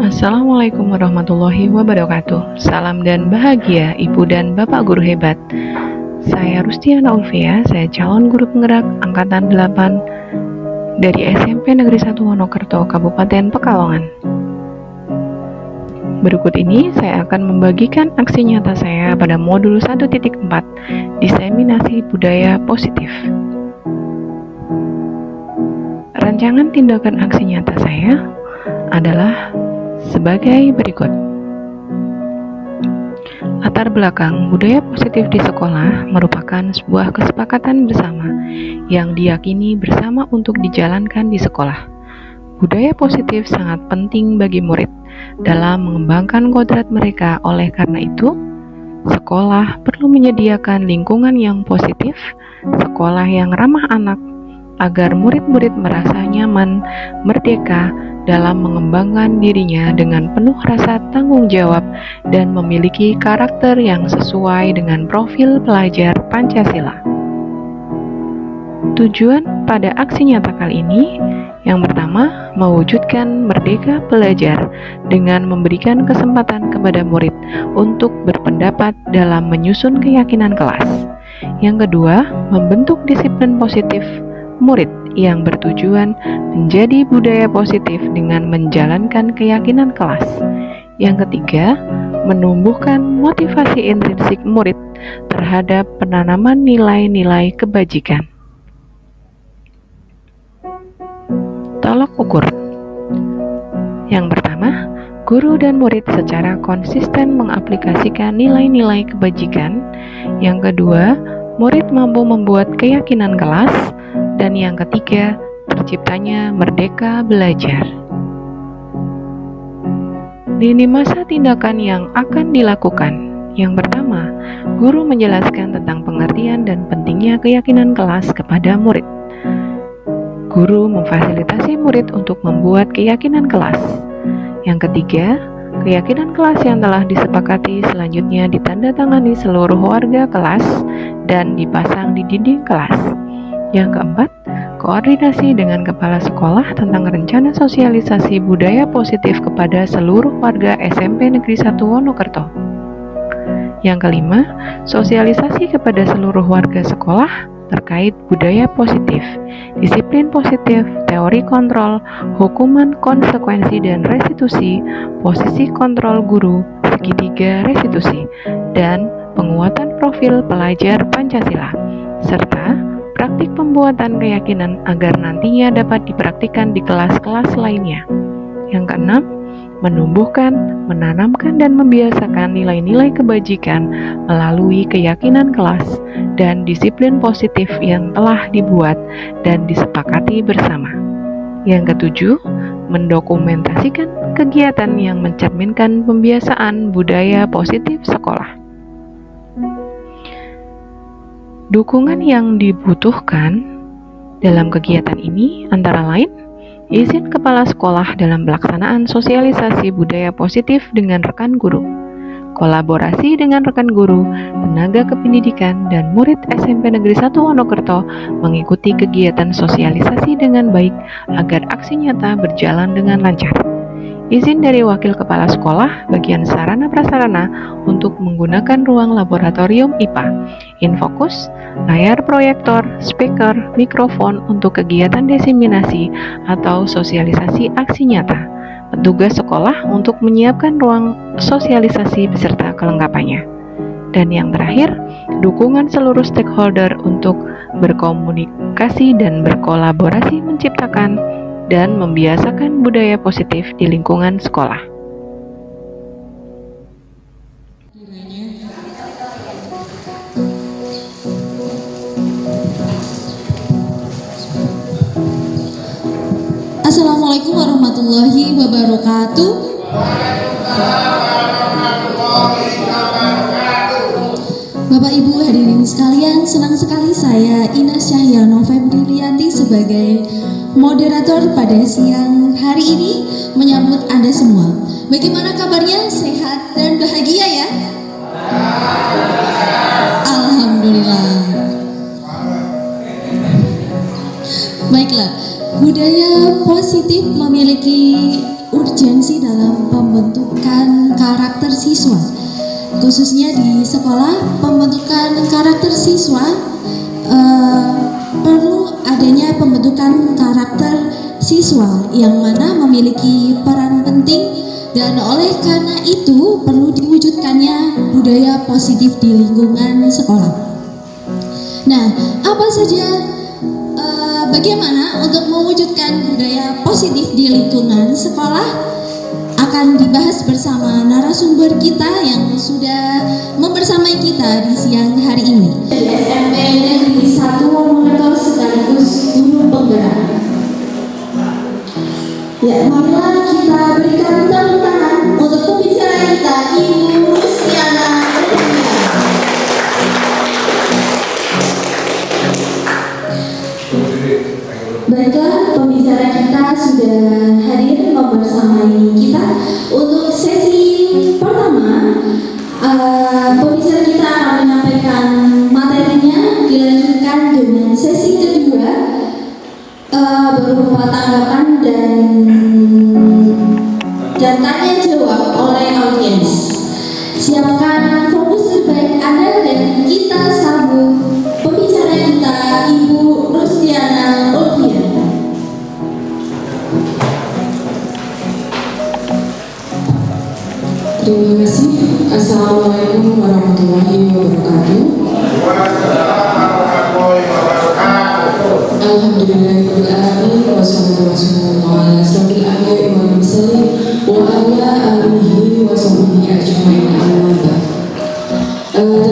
Assalamualaikum warahmatullahi wabarakatuh. Salam dan bahagia Ibu dan Bapak guru hebat. Saya Rustiana Ulfia, saya calon guru penggerak angkatan 8 dari SMP Negeri 1 Wonokerto, Kabupaten Pekalongan. Berikut ini saya akan membagikan aksi nyata saya pada modul 1.4 Diseminasi Budaya Positif. Rancangan tindakan aksi nyata saya adalah sebagai berikut. Latar belakang budaya positif di sekolah merupakan sebuah kesepakatan bersama yang diyakini bersama untuk dijalankan di sekolah. Budaya positif sangat penting bagi murid dalam mengembangkan kodrat mereka. Oleh karena itu, sekolah perlu menyediakan lingkungan yang positif, sekolah yang ramah anak, agar murid-murid merasa nyaman, merdeka dalam mengembangkan dirinya dengan penuh rasa tanggung jawab dan memiliki karakter yang sesuai dengan profil pelajar Pancasila. Tujuan pada aksi nyata kali ini, yang pertama, mewujudkan merdeka belajar dengan memberikan kesempatan kepada murid untuk berpendapat dalam menyusun keyakinan kelas. Yang kedua, membentuk disiplin positif murid yang bertujuan menjadi budaya positif dengan menjalankan keyakinan kelas. Yang ketiga, menumbuhkan motivasi intrinsik murid terhadap penanaman nilai-nilai kebajikan. Tolak ukur. Yang pertama, guru dan murid secara konsisten mengaplikasikan nilai-nilai kebajikan. Yang kedua, murid mampu membuat keyakinan kelas. Dan yang ketiga, terciptanya merdeka belajar. Lini masa tindakan yang akan dilakukan. Yang pertama, guru menjelaskan tentang pengertian dan pentingnya keyakinan kelas kepada murid. Guru memfasilitasi murid untuk membuat keyakinan kelas. Yang ketiga, keyakinan kelas yang telah disepakati selanjutnya ditandatangani seluruh warga kelas dan dipasang di dinding kelas. Yang keempat, koordinasi dengan kepala sekolah tentang rencana sosialisasi budaya positif kepada seluruh warga SMP Negeri 1 Wonokerto. Yang kelima, sosialisasi kepada seluruh warga sekolah terkait budaya positif, disiplin positif, teori kontrol, hukuman konsekuensi dan restitusi, posisi kontrol guru, segitiga restitusi, dan penguatan profil pelajar Pancasila, serta praktik pembuatan keyakinan agar nantinya dapat dipraktikkan di kelas-kelas lainnya. Yang keenam, menumbuhkan, menanamkan, dan membiasakan nilai-nilai kebajikan melalui keyakinan kelas dan disiplin positif yang telah dibuat dan disepakati bersama. Yang ketujuh, mendokumentasikan kegiatan yang mencerminkan pembiasaan budaya positif sekolah. Dukungan yang dibutuhkan dalam kegiatan ini antara lain izin kepala sekolah dalam pelaksanaan sosialisasi budaya positif dengan rekan guru, kolaborasi dengan rekan guru, tenaga kependidikan, dan murid SMP Negeri 1 Wonokerto mengikuti kegiatan sosialisasi dengan baik agar aksi nyata berjalan dengan lancar. Izin dari wakil kepala sekolah bagian sarana prasarana untuk menggunakan ruang laboratorium IPA, infokus, layar proyektor, speaker, mikrofon untuk kegiatan diseminasi atau sosialisasi aksi nyata. Petugas sekolah untuk menyiapkan ruang sosialisasi beserta kelengkapannya. Dan yang terakhir, dukungan seluruh stakeholder untuk berkomunikasi dan berkolaborasi menciptakan dan membiasakan budaya positif di lingkungan sekolah. Assalamualaikum warahmatullahi wabarakatuh. Bapak Ibu hadirin sekalian, senang sekali saya Ines Cahyano Febrilianti sebagai moderator pada siang hari ini menyambut Anda semua. Bagaimana kabarnya? Sehat dan bahagia ya? Alhamdulillah. Baiklah, budaya positif memiliki urgensi dalam pembentukan karakter siswa. Khususnya di sekolah, pembentukan karakter siswa perlu adanya pembentukan karakter siswa yang mana memiliki peran penting, dan oleh karena itu perlu diwujudkannya budaya positif di lingkungan sekolah. Nah, apa saja bagaimana untuk mewujudkan budaya positif di lingkungan sekolah akan dibahas bersama narasumber kita yang sudah membersamai kita di siang hari ini. SMP Negeri 1 Monomotor sekaligus guru penggerak. Ya, marilah kita berikan tepuk tangan untuk pembicara kita, Ibu Rustiana. Baiklah, pembicara kita sudah hadir membersamai kita. Untuk sesi pertama, pembicara kita akan menyampaikan materinya, dilanjutkan dengan sesi kedua berupa tanggapan dan tanya jawab oleh audiens. Siapkan fokus terbaik Anda dan kita sambut pembicara kita, Ibu Rustiana Olivia. Terima kasih. Assalamualaikum warahmatullahi wabarakatuh. Alhamdulillahirrahmanirrahim. Wassalatu wassalamu ala asyrofil anbiya'i wal mursalin wa ala alihi wa sahbihi ajmain. Amma ba'd.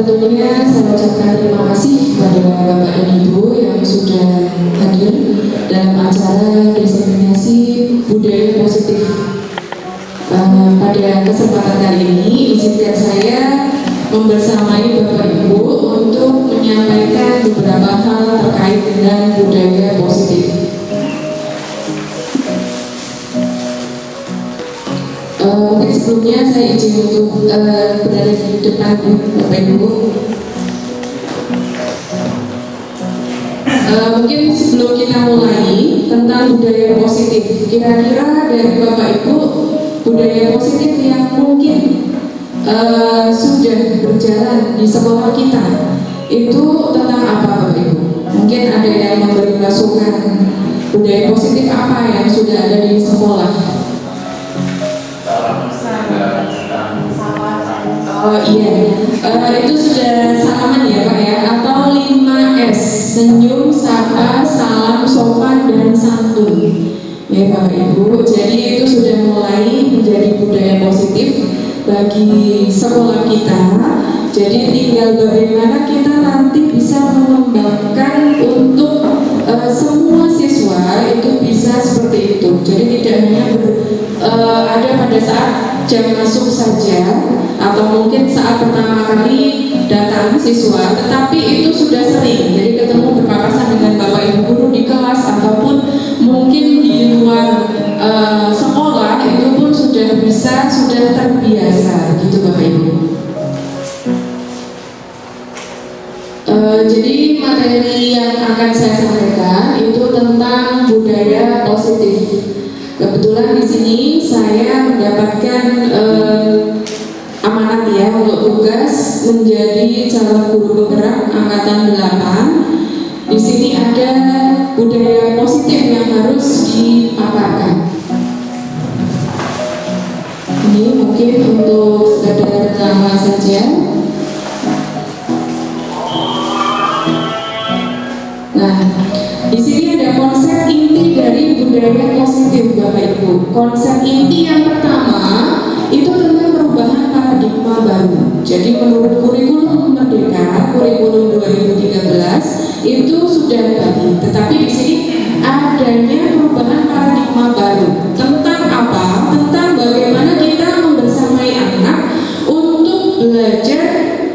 Tentunya saya ucapkan terima kasih kepada Bapak dan Ibu yang sudah hadir dalam acara diseminasi budaya positif. Pada kesempatan kali ini, izinkan saya membersamai Bapak Ibu untuk menyampaikan beberapa hal terkait dengan budaya positif. Mungkin sebelumnya saya izin untuk berada di depan Bapak Ibu. Mungkin sebelum kita mulai tentang budaya positif, kira-kira dari Bapak Ibu budaya positif yang mungkin sudah berjalan di sekolah kita itu tentang apa Bapak Ibu? Mungkin ada yang memberi masukan budaya positif apa yang sudah ada di sekolah? Oh iya, itu sudah salaman ya Pak ya, atau 5S, senyum, sapa, salam, sopan, dan santun ya Bapak Ibu. Jadi itu sudah mulai menjadi budaya positif bagi sekolah kita. Jadi tinggal bagaimana kita nanti bisa mengembangkan untuk semua siswa itu bisa seperti itu. Jadi tidak hanya ada pada saat jam masuk saja atau mungkin saat pertama kali datang siswa, tetapi itu sudah sering. Jadi ketemu berpapasan dengan Bapak Ibu guru di kelas ataupun mungkin di luar sekolah itu pun sudah terbiasa gitu Bapak Ibu. Jadi materi yang akan saya sampaikan itu tentang budaya positif. Kebetulan di sini saya mendapatkan amanat ya untuk tugas menjadi calon guru penggerak angkatan 8. Di sini ada budaya positif yang harus dipaparkan. Ini mungkin untuk sekadar nama saja. Nah, di sini ada konsep inti dari budaya positif Bapak Ibu. Konsep inti yang pertama itu tentang perubahan paradigma baru. Jadi menurut kurikulum Merdeka, kurikulum 2013 itu sudah baik. Tetapi di sini adanya perubahan paradigma baru. Tentang apa? Tentang bagaimana kita membersamai anak untuk belajar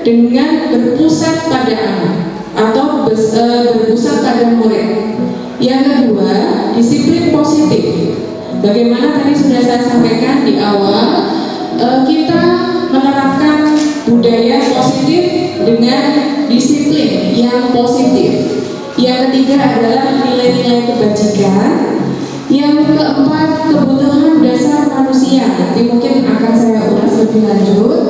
dengan berpusat pada anak atau berpusat pada murid. Yang kedua, disiplin positif. Bagaimana tadi sudah saya sampaikan di awal, kita menerapkan budaya positif dengan disiplin yang positif. Yang ketiga adalah nilai-nilai kebajikan. Yang keempat, kebutuhan dasar manusia. Nanti mungkin akan saya ulas lebih lanjut.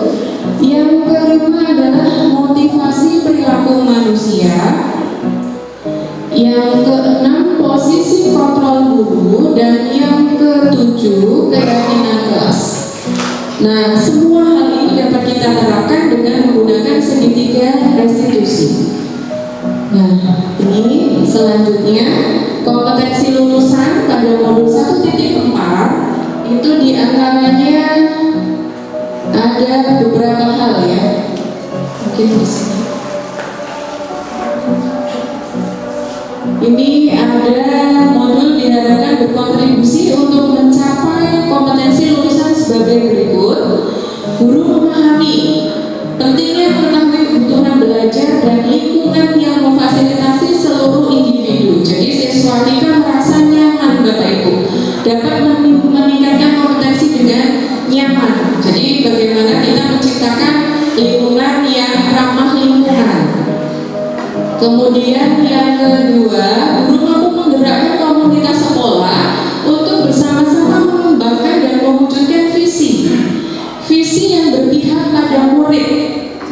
Yang kelima adalah motivasi perilaku manusia. Yang keenam, posisi kontrol guru. Dan yang ketujuh, keyakinan kelas. Nah, semua hal ini dapat kita terapkan dengan menggunakan segitiga restitusi. Nah, ini selanjutnya kompetensi lulusan pada modul 1.4 itu diantaranya ada beberapa hal ya. Mungkin di sini. Ini ada modul diharapkan berkontribusi untuk mencapai kompetensi lulusan sebagai berikut. Guru memahami pentingnya mengetahui kebutuhan belajar dan lingkungan yang memfasilitasi seluruh individu. Jadi siswa kita merasa nyaman, Bapak Ibu, dapat meningkatkan kompetensi dengan nyaman. Jadi bagaimana kita menciptakan lingkungan yang ramah lingkungan. Kemudian yang kedua, guru mampu menggerakkan komunitas sekolah untuk bersama-sama mengembangkan dan mewujudkan visi yang berpihak pada murid.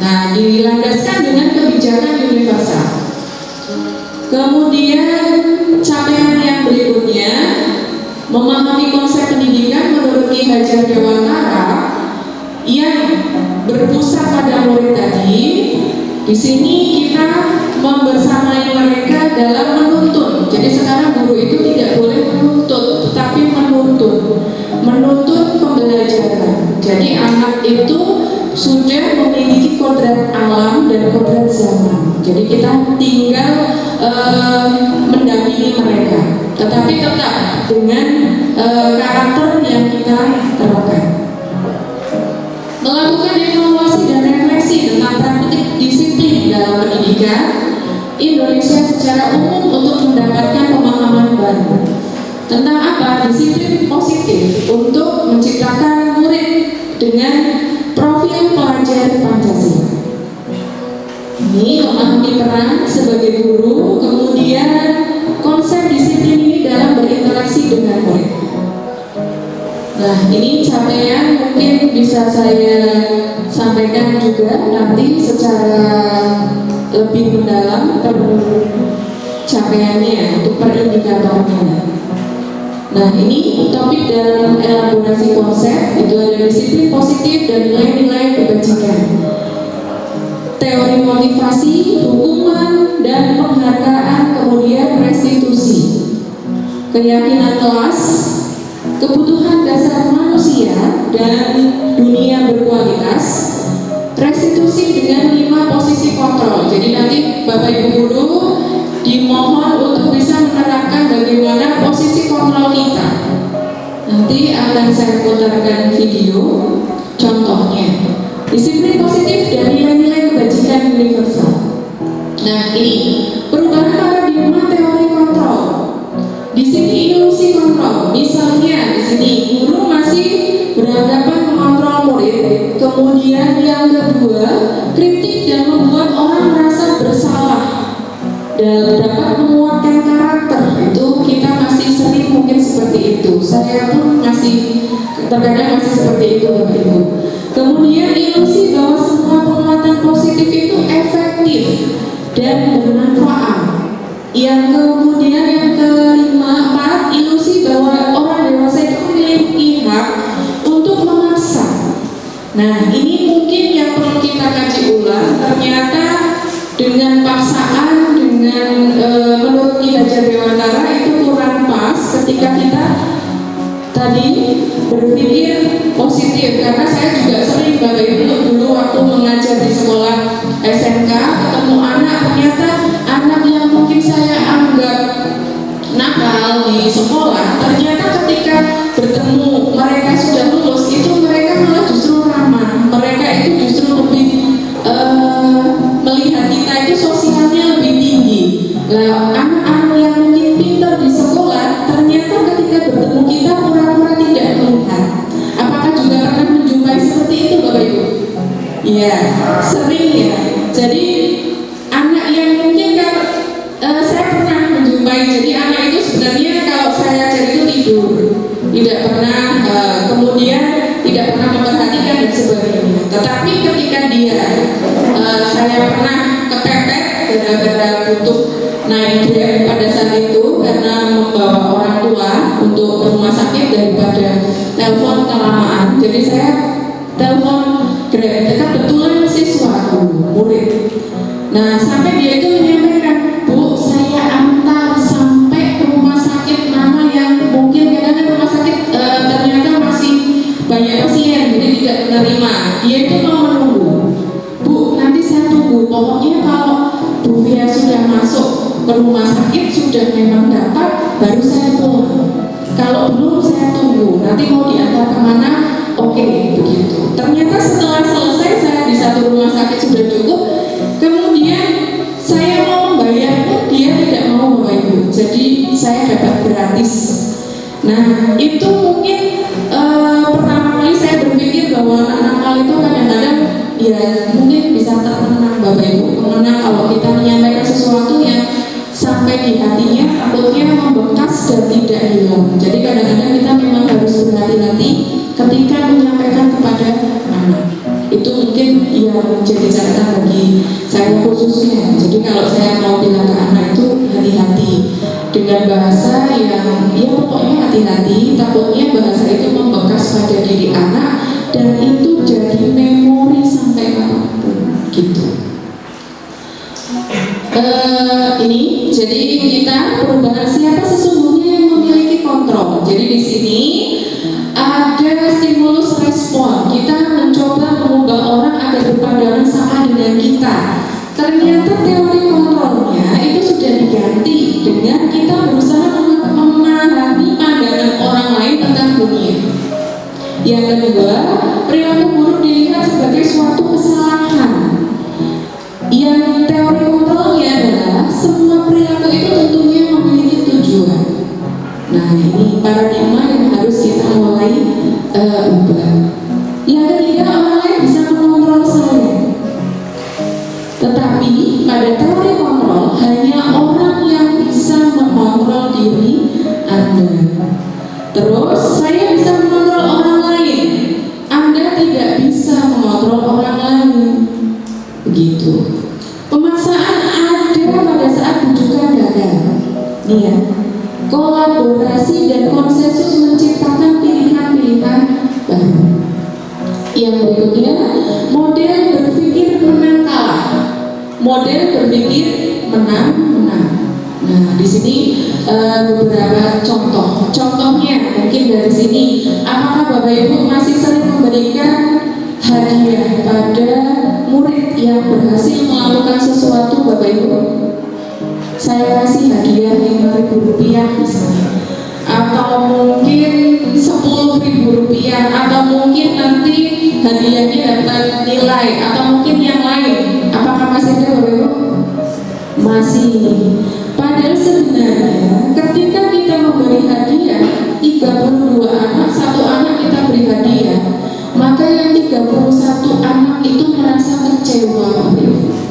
Nah, dilandaskan dengan kebijakan universal. Kemudian capaian yang berikutnya, memahami konsep pendidikan menurut Ki Hajar Dewantara yang berpusat pada murid tadi. Di sini kita membersamai mereka dalam menuntun. Jadi sekarang guru itu tidak boleh menuntut, tetapi menuntun pembelajaran. Jadi anak itu sudah memiliki kodrat alam dan kodrat zaman. Jadi kita tinggal mendampingi mereka, tetapi tetap dengan karakter yang kita terapkan. Melakukan evaluasi dan refleksi tentang praktik disiplin dalam pendidikan Indonesia secara umum untuk mendapatkan pemahaman baru tentang apa disiplin positif untuk menciptakan murid dengan profil pelajar Pancasila. Ini memahami peran sebagai guru, kemudian konsep disiplin ini dalam berinteraksi dengan murid. Nah, ini capaian mungkin bisa saya sampaikan juga nanti secara lebih mendalam capaiannya untuk per indikatornya. Nah, ini topik dalam elaborasi konsep itu ada disiplin positif dan nilai-nilai kebajikan, teori motivasi, hukuman dan penghargaan, kemudian restitusi, keyakinan kelas, kebutuhan dasar manusia dan dunia berkualitas, restitusi dengan 5 posisi kontrol. Jadi nanti Bapak Ibu guru dimohon untuk bisa menerapkan bagaimana posisi kontrol kita. Nanti akan saya putarkan video contohnya. Disiplin positif dan nilai-nilai kebajikan universal. Nah, ini perubahan paradigma teori kontrol. Di sini ilusi kontrol. Misalnya di sini guru masih berhadapan mengontrol murid. Kemudian yang kedua, kritik dan membuat orang merasa bersalah dan dapat menguatkan karakter. Itu kita masih sering mungkin seperti itu. Saya pun masih terkadang masih seperti itu, Bapak Ibu. Kemudian ilusi bahwa semua penguatan positif itu efektif dan bermanfaat. Yang kemudian yang kelima, ilusi bahwa orang dewasa itu memiliki hak untuk memaksa. Nah, ini mungkin yang perlu kita kaji ulang. Ternyata dengan paksaan, dengan menurut Ki Hajar Dewantara itu kurang pas ketika kita tadi berpikir positif. Karena saya juga sering Bapak Ibu dulu waktu mengajar di sekolah SMK ketemu anak, ternyata anak yang mungkin saya anggap nakal di sekolah, ternyata ketika bertemu mereka sudah lulus, itu mereka malah justru ramah. Mereka itu justru lebih melihat kita itu sosialnya lebih tinggi. Nah, anak-anak yang mungkin pintar di sekolah, ternyata ketika bertemu kita pura-pura tidak melihat. Apakah juga pernah menjumpai seperti itu, Bapak Ibu? Iya, sering ya. Jadi anak yang mungkin kalau saya pernah menjumpai, jadi anak itu sebenarnya kalau saya ajar itu Tetapi ketika dia saya pernah kepepet gara-gara butuh naik Grab pada saat itu karena membawa orang tua untuk ke rumah sakit daripada telepon kelamaan. Jadi saya telepon Grab, kebetulan siswaku, murid. Nah, sampai dia itu menyampaikan, Bu, saya antar sampai ke rumah sakit mana yang mungkin kadang-kadang rumah sakit ternyata masih banyak pasien, jadi tidak menerima. Dia itu mau menunggu. Bu, nanti saya tunggu. Pokoknya kalau Bu Fia sudah masuk ke rumah sakit, sudah memang dapat, baru saya pulang. Kalau belum, saya tunggu. Nanti mau diantar kemana? Oke, begitu. Ternyata setelah selesai saya di satu rumah sakit sudah cukup. Kemudian saya mau membayar pun dia tidak mau Bapak Ibu. Jadi saya dapat gratis. Nah, itu mungkin pertama kali saya berpikir bahwa anak nakal itu kadang-kadang ya mungkin bisa termenang Bapak Ibu. Mengenang kalau kita menyampaikan sesuatu yang sampai di hatinya takutnya membekas dan tidak hilang. Jadi kadang-kadang kita memang harus berhati-hati ketika menyampaikan kepada anak. Itu mungkin yang menjadi catatan bagi saya khususnya. Jadi kalau saya mau bilang ke anak itu hati-hati dengan bahasa yang ya pokoknya hati-hati, takutnya bahasa itu membekas pada diri anak dan itu jadi memori sampai kapanpun gitu. Ini jadi kita perubahan siapa sesungguhnya yang memiliki kontrol. Jadi di sini ada stimulus respon. Kita mencoba mengubah orang agar berpandangan sama dengan kita. Ternyata teori kontrolnya itu sudah diganti dengan kita berusaha memahami pandangan orang lain tentang dunia. Yang kedua, perilaku buruk dilihat sebagai suatu kesalahan. Yang teori kontrolnya adalah semua perilaku itu tentunya memiliki tujuan. Nah, ini paradigma yang harus kita mulai ubah. Yang ketiga, orang lain bisa mengontrol saya. Tetapi pada teori kontrol hanya orang yang bisa mengontrol diri Anda. Terus saya bisa mengontrol orang lain. Anda tidak bisa mengontrol orang lain. Begitu. Pemaksaan ada pada saat bujukan gagal. Nih ya. Kolaborasi dan konsensus menciptakan pilihan-pilihan baru. Yang berikutnya, model berpikir menang kalah. Model berpikir menang-menang. Nah, di sini beberapa contoh. Contohnya mungkin dari sini. Apakah Bapak Ibu masih sering memberikan hadiah pada murid yang berhasil melakukan sesuatu Bapak Ibu? Saya kasih hadiah Rp5.000 misalnya, atau mungkin Rp10.000, atau mungkin nanti hadiahnya dapat nilai, atau mungkin yang lain. Apakah masih ada Bapak Ibu? Masih. Padahal sebenarnya ketika kita memberi hadiah 32 anak, satu anak kita beri hadiah, maka yang 31 anak itu merasa kecewa.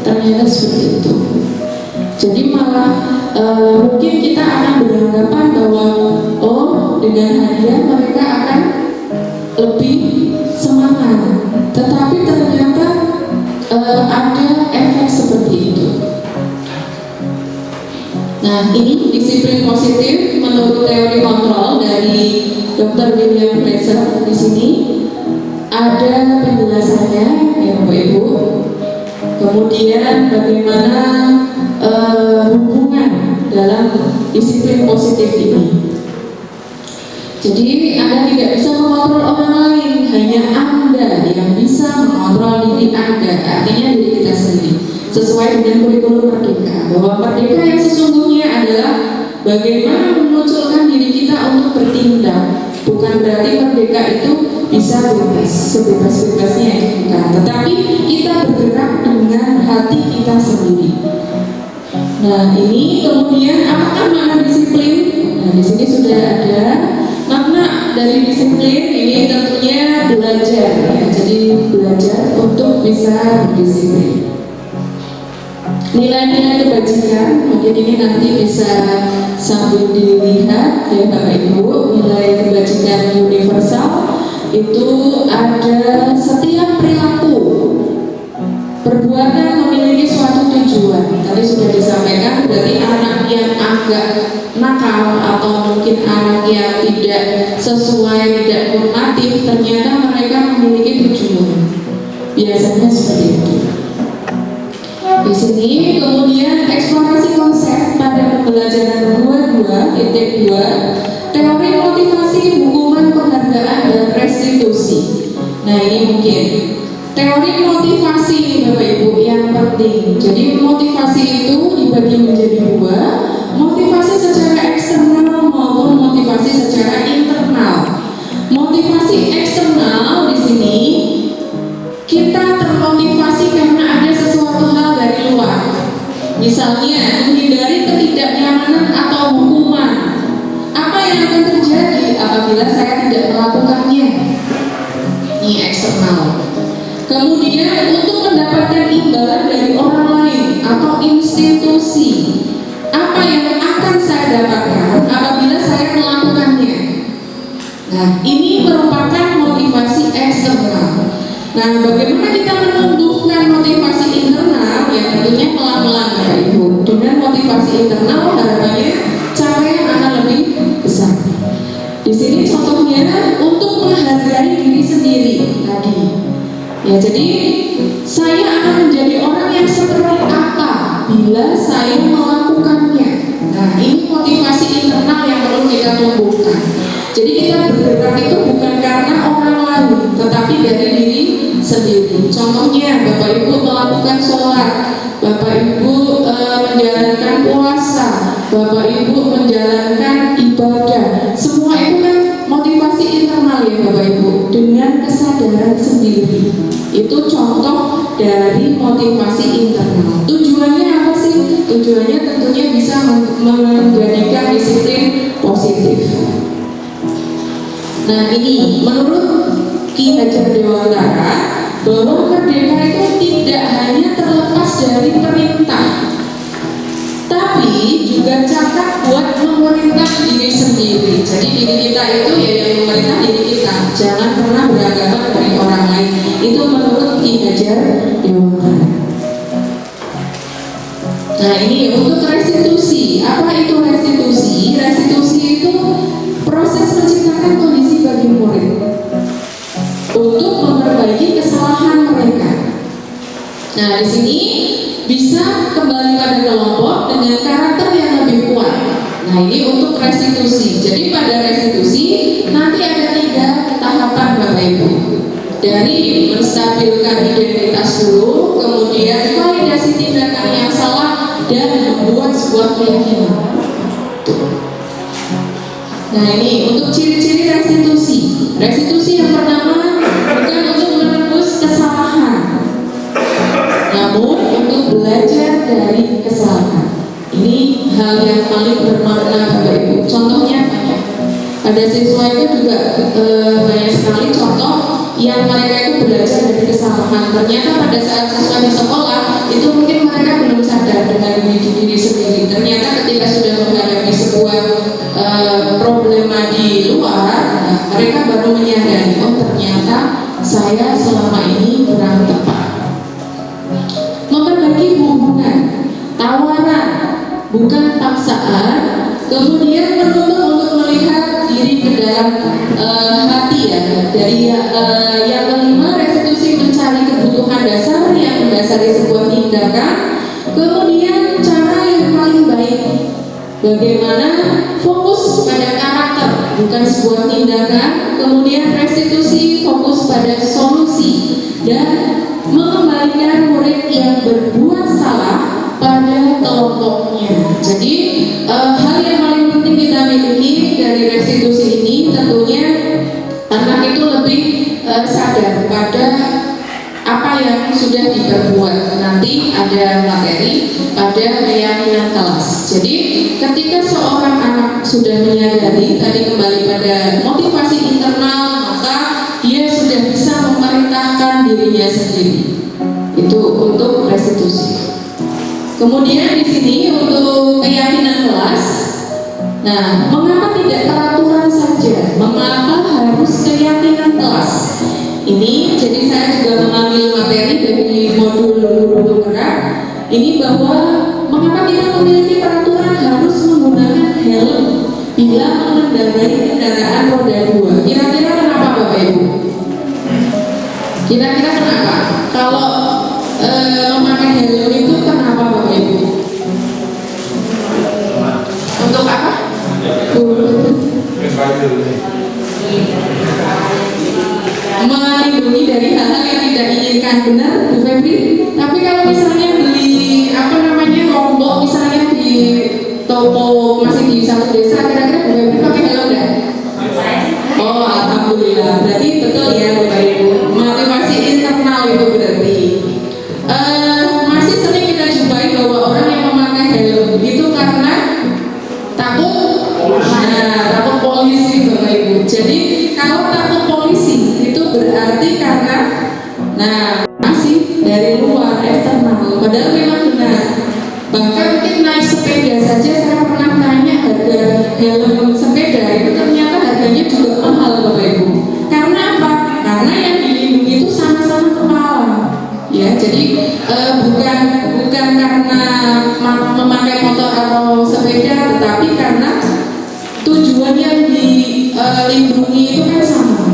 Ternyata seperti itu. Jadi malah mungkin kita akan beranggapan bahwa oh dengan hadiah mereka akan lebih semangat. Tetapi ternyata ada efek seperti itu. Nah, ini disiplin positif menurut teori kontrol dari Dr. William Fraser. Di sini ada penjelasannya ya Bapak Ibu. Kemudian bagaimana hubungan dalam disiplin positif ini. Jadi Anda tidak bisa mengontrol orang lain, hanya Anda yang bisa mengontrol diri Anda, artinya diri kita sendiri. Sesuai dengan kurikulum Merdeka, bahwa Merdeka yang sesungguhnya adalah bagaimana memunculkan diri kita untuk bertindak. Bukan berarti Merdeka itu bisa bebas, sebebas-bebasnya kita, tetapi kita bergerak dengan hati kita sendiri. Nah, ini kemudian apakah makna disiplin? Nah, di sini sudah ada makna dari disiplin. Ini tentunya belajar, ya. Jadi belajar untuk bisa berdisiplin. Nilai-nilai kebajikan, mungkin ini nanti bisa sambil dilihat ya Bapak Ibu. Nilai kebajikan universal itu ada setiap perilaku karena memiliki suatu tujuan. Tadi sudah disampaikan, berarti anak yang agak nakal atau mungkin anak yang tidak sesuai, tidak normatif, ternyata mereka memiliki tujuan. Biasanya seperti itu. Di sini kemudian eksplorasi konsep pada pembelajaran 22.2, teori motivasi, hukuman, penghargaan, dan restitusi. Nah, ini mungkin teori motivasi Bapak Ibu yang penting. Jadi motivasi itu dibagi menjadi dua, motivasi secara eksternal maupun motivasi secara internal. Motivasi eksternal di sini kita termotivasi karena ada sesuatu hal dari luar. Misalnya menghindari ketidaknyamanan atau hukuman. Apa yang akan terjadi apabila saya tidak melakukannya? Ini eksternal. Kemudian untuk mendapatkan imbalan dari orang lain atau institusi, apa yang akan saya dapatkan apabila saya melakukannya? Nah, ini merupakan motivasi eksternal. Nah, bagaimana kita menumbuhkan motivasi internal? Ya tentunya pelan-pelan Bapak Ibu. Dengan motivasi internal harapannya capaian akan lebih besar. Di sini contohnya untuk menghargai diri sendiri tadi. Ya, jadi saya akan menjadi orang yang seperti apa bila saya melakukannya. Nah, ini motivasi internal yang perlu kita tumbuhkan. Jadi kita bergerak itu bukan karena orang lain, tetapi dari diri sendiri. Contohnya Bapak Ibu melakukan sholat, Bapak Ibu menjalankan puasa, Bapak Ibu menjalankan ibadah. Semua itu kan motivasi internal ya Bapak Ibu, dengan kesadaran sendiri. Itu contoh dari motivasi internal. Tujuannya apa sih? Tujuannya tentunya bisa menjadikan disiplin positif. Nah, ini menurut Ki Hajar Dewantara bahwa merdeka itu tidak hanya terlepas dari perintah, tapi juga cakap buat memerintah diri sendiri. Jadi diri kita itu ya yang memerintah diri kita. Jangan pernah beranggapan dari orang lain. Itu menurut Ki Hajar Dewantara. Nah, ini untuk restitusi. Apa itu restitusi? Restitusi itu proses menciptakan kondisi bagi murid untuk memperbaiki kesalahan mereka. Nah, di sini bisa kembali pada kelompok dengan karakter yang lebih kuat. Nah, ini untuk restitusi. Jadi pada restitusi nanti ada 3 tahapan Bapak Ibu. Dari menstabilkan identitas dulu, kemudian validasi tindakan yang salah, dan membuat sebuah keyakinan. Nah, ini untuk ciri-ciri restitusi. Restitusi yang pertama bukan untuk menebus kesalahan, namun untuk belajar dari kesalahan. Ini hal yang paling bermakna Bapak Ibu. Contohnya banyak. Pada siswa itu juga banyak sekali contoh yang mereka itu belajar dari kesalahan. Ternyata pada saat siswa di sekolah itu mungkin mereka belum sadar dengan diri sendiri. Ternyata ketika sudah menghadapi sebuah problema di luar, mereka baru menyadari, oh ternyata saya selama ini kurang tepat. Memperbaiki hubungan, tawaran, bukan paksaan. Kemudian menuntut untuk melihat diri ke dalam hati ya. Dari yang kelima, restitusi mencari kebutuhan dasar yang mendasari sebuah tindakan. Kemudian cara yang paling baik, bagaimana fokus pada karakter, bukan sebuah tindakan. Kemudian restitusi fokus pada solusi dan mengembalikan murid yang berbuat salah pada kelompoknya. Jadi hal yang paling penting kita miliki dari restitusi ini tentunya anak itu lebih sadar pada apa yang sudah diperbuat. Nanti ada materi pada keyakinan kelas. Jadi ketika seorang anak sudah menyadari, tadi kembali pada motivasi internal, maka dia sudah bisa memerintahkan dirinya sendiri. Itu untuk restitusi. Kemudian di sini untuk keyakinan kelas. Nah, mengapa tidak peraturan saja? Mengapa harus keyakinan kelas? Ini jadi saya juga mengambil materi dari modul guru ini bahwa mengapa kita memiliki peraturan harus menggunakan helm bila mengendarai kendaraan roda 2. Kira-kira kenapa Bapak Ibu? Kira-kira kenapa? Kalau memakai helm itu kenapa Bapak Ibu? Untuk apa? Melindungi dari hal-hal yang tidak diinginkan, benar Bu Febri? Tapi kalau misalnya beli lombok misalnya di toko masih di satu desa, kira-kira Bu Febri pakai helm enggak? Oh, alhamdulillah. Berarti betul ya Bapak Ibu. Motivasi internal itu berarti. Masih sering kita jumpai bahwa orang yang memakai helm itu karena takut, takut polisi Bapak Ibu. Jadi kalau takut polisi itu berarti karena masih dari luar eksternal. Padahal memang benar. Bahkan mungkin naik sepeda saja saya pernah tanya harga helm sepeda itu ternyata harganya juga mahal Bapak Ibu. Karena apa? Karena yang dilindungi itu sama-sama kepala. Ya, jadi bukan karena memakai motor atau sepeda, tetapi karena tujuan yang dilindungi itu kan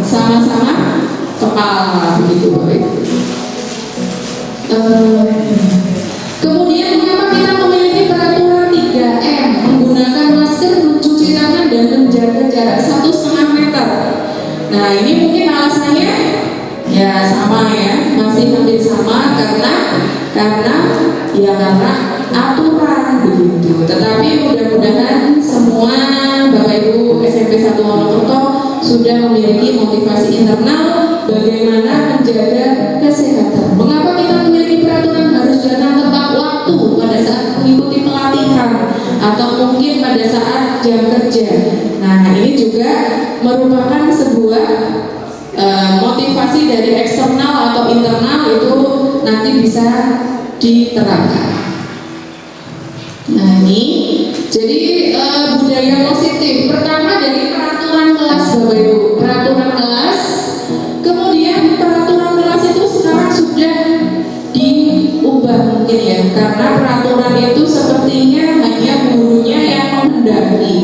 sama-sama kepala begitu Bapak Ibu. Kemudian mengapa kita memiliki peraturan 3M menggunakan masker, mencuci tangan dan menjaga jarak 1,5 meter. Nah ini mungkin alasannya ya sama ya, masih hampir sama karena aturan begitu. Tetapi mudah-mudahan semua Bapak Ibu SMP 1 Wonokerto sudah memiliki motivasi internal bagaimana menjaga kesehatan. Mengapa kita memiliki peraturan harus datang tepat waktu pada saat mengikuti pelatihan atau mungkin pada saat jam kerja. Nah ini juga merupakan sebuah motivasi dari eksternal atau internal itu nanti bisa diterapkan. Nah ini jadi budaya positif pertama dari peraturan kelas Bapak Ibu, peraturan kelas. Kemudian peraturan kelas itu sekarang sudah diubah mungkin ya, karena peraturan itu sepertinya hanya gurunya yang menghendaki,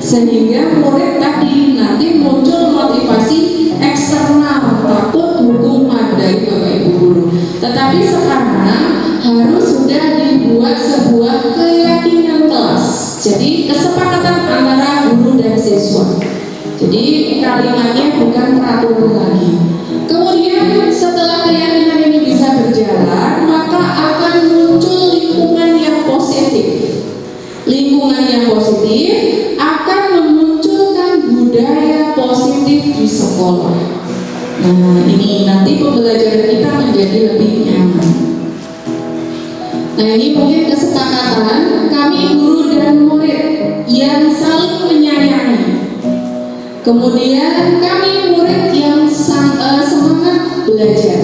sehingga murid tadi nanti muncul motivasi eksternal, takut hukuman dari Bapak Ibu guru. Tetapi sekarang harus sudah dibuat sebuah keyakinan kelas. Jadi kesepakatan antara guru dan siswa. Jadi kalimatnya bukan peraturan lagi. Kemudian setelah keyakinan ini bisa berjalan, maka akan muncul lingkungan yang positif. Lingkungan yang positif akan memunculkan budaya positif di sekolah. Nah ini nanti pembelajaran kita menjadi lebih nyaman. Nah ini mungkin kesepakatan kami guru dan murid yang saling menyayangi. Kemudian kami murid yang semangat belajar.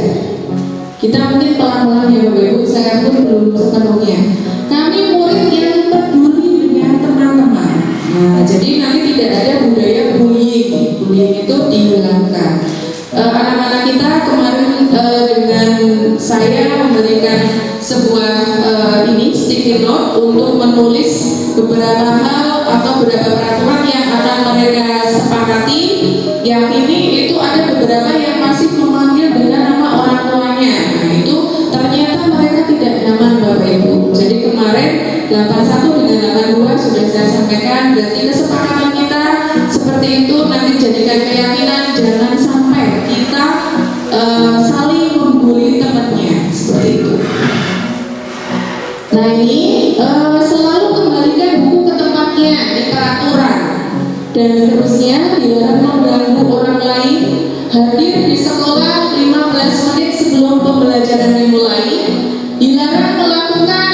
Kita mungkin pelan-pelan ya Bapak Ibu, saya pun belum sepenuhnya. Kami murid yang peduli dengan teman-teman. Nah, jadi nanti tidak ada budaya bullying. Bullying itu dihilangkan. Anak-anak kita kemarin dengan saya memberikan sebuah sticky note untuk menulis beberapa hal atau beberapa peraturan yang akan mereka sepakati. Yang ini itu ada beberapa yang masih memanggil dengan nama orang tuanya. Nah itu ternyata mereka tidak nyaman Bapak Ibu. Jadi kemarin 81 dengan 82 sudah saya sampaikan. Berarti kesepakatan kita seperti itu, nanti jadikan keyakinan jangan sampai kita saling membuli temannya seperti itu. Nah ini selalu kembalikan buku ke tempatnya di peraturan. Dan seterusnya, dilarang mengganggu orang lain, hadir di sekolah 15 menit sebelum pembelajaran dimulai, dilarang melakukan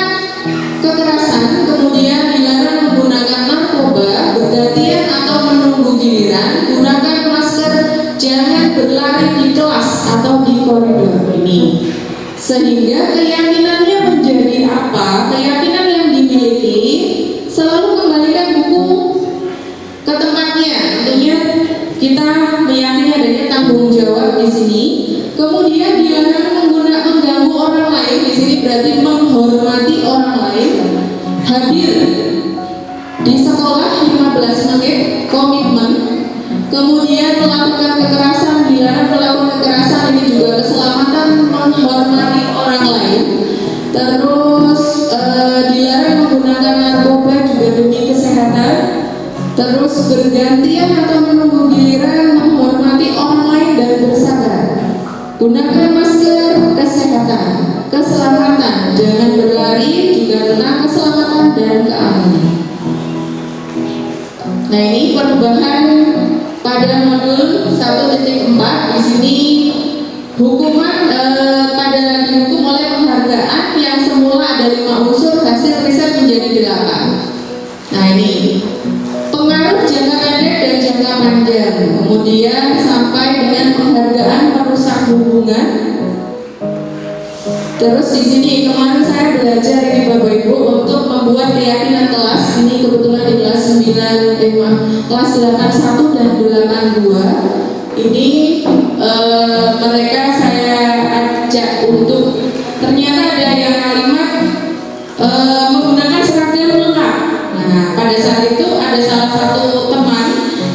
kekerasan, kemudian dilarang menggunakan narkoba, bergantian atau menunggu giliran, gunakan masker, jangan berlari di kelas atau di koridor ini. Sehingga keyakinannya menjadi apa? Keyakinan yang dimiliki selalu kembalikan buku ke tempatnya. Tentunya kita meyakini adanya tanggung jawab di sini. Kemudian dilarang mengganggu orang lain di sini berarti menghormati orang lain, hadir di sekolah 15 menit, komitmen, kemudian melakukan kekerasan, dilarang melakukan kekerasan, ini juga keselamatan, menghormati orang lain, terus dilarang menggunakan narkoba juga demi kesehatan, terus bergantian atau menunggu giliran, menghormati orang lain dan bersabar, gunakan masker, kesehatan, keselamatan, jangan berlari, juga tentang keselamatan dan keamanan. Nah, ini perubahan pada modul 1.4. Di sini hukuman pada dihukum oleh penghargaan yang semula ada 5 unsur, hasil riset menjadi 8. Nah, ini pengaruh jangka pendek dan jangka panjang, kemudian sampai dengan penghargaan merusak hubungan. Terus di sini kemarin saya belajar ini Bapak Ibu untuk membuat keyakinan kelas. Ini kebetulan di kelas 9, kelas 81 dan 82. Ini mereka saya ajak untuk, ternyata ada yang kalimat menggunakan seragam lengkap. Nah, pada saat itu ada salah satu teman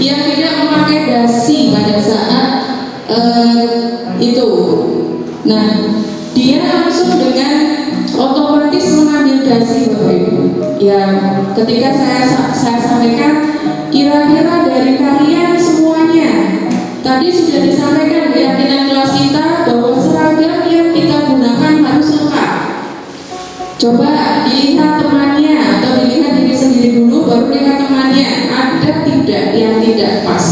yang tidak memakai dasi pada saat itu. Nah, dia langsung dengan otomatis mengambil dasi Bapak Ibu. Ya, ketika saya sampaikan, kira-kira dari kalian semuanya, tadi sudah disampaikan keyakinan kelas kita bahwa seragam yang kita gunakan harus lengkap. Coba dilihat temannya atau dilihat diri sendiri dulu, baru lihat temannya, ada tidak yang tidak pas.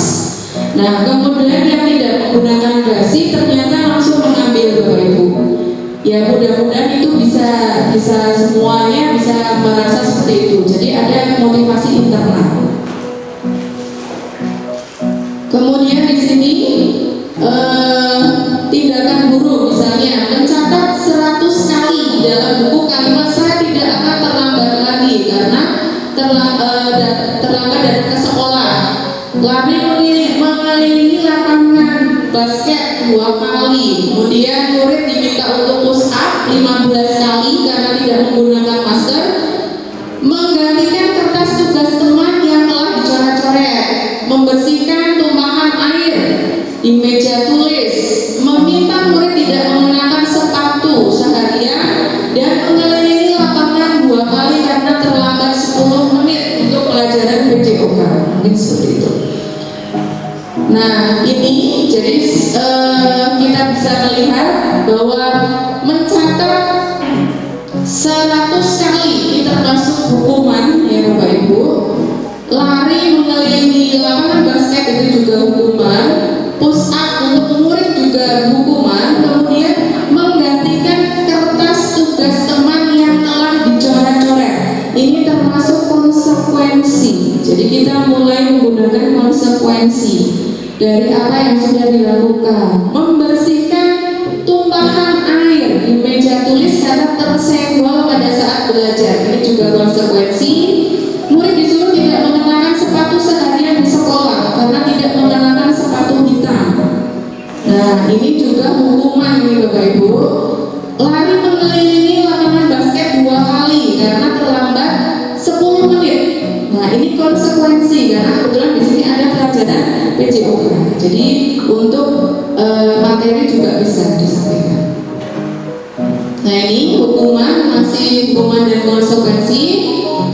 Nah, kemudian yang tidak menggunakan dasi ternyata langsung mengambil Bapak Ibu. Ya, mudah-mudahan itu bisa semuanya bisa merasa seperti itu. Jadi ada motivasi internal. Kemudian di sini tindakan guru misalnya mencatat 100 kali dalam buku kalimat saya tidak akan terlambat lagi karena terlambat datang ke sekolah. Lari mengelilingi lapangan basket 2 kali. Kemudian murid diminta untuk push up 15 kali karena tidak menggunakan masker. Menggantikan kertas tugas teman yang telah dicoret-coret. Membersihkan tumpahan air di meja tulis. Meminta murid tidak mengenakan sepatu seharian dan mengelilingi lapangan 2 kali karena terlambat 10 menit untuk pelajaran PJOK. Mungkin seperti itu. Nah, ini jadi kita bisa melihat bahwa mencatat 100 kali ini termasuk hukuman ya Bapak Ibu. Lari mengelilingi lapangan basket itu juga hukuman. Push up untuk murid juga hukuman. Kemudian menggantikan kertas tugas teman yang telah dicoret-coret. Ini termasuk konsekuensi. Jadi kita mulai menggunakan konsekuensi dari apa yang sudah dilakukan. Membersihkan tumpahan air di meja tulis karena tersenggol pada saat belajar. Ini juga konsekuensi. Murid disuruh tidak mengenakan sepatu seharian di sekolah karena tidak mengenakan sepatu hitam. Nah, ini juga hukuman ini Bapak Ibu. Lari mengelilingi lapangan basket 2 kali karena terlambat 10 menit. Nah, ini konsekuensi karena kebetulan di sini ada pelajaran PJOK. Jadi untuk materi juga bisa disampaikan. Nah, ini hukuman, masih hukuman dan konsekuensi.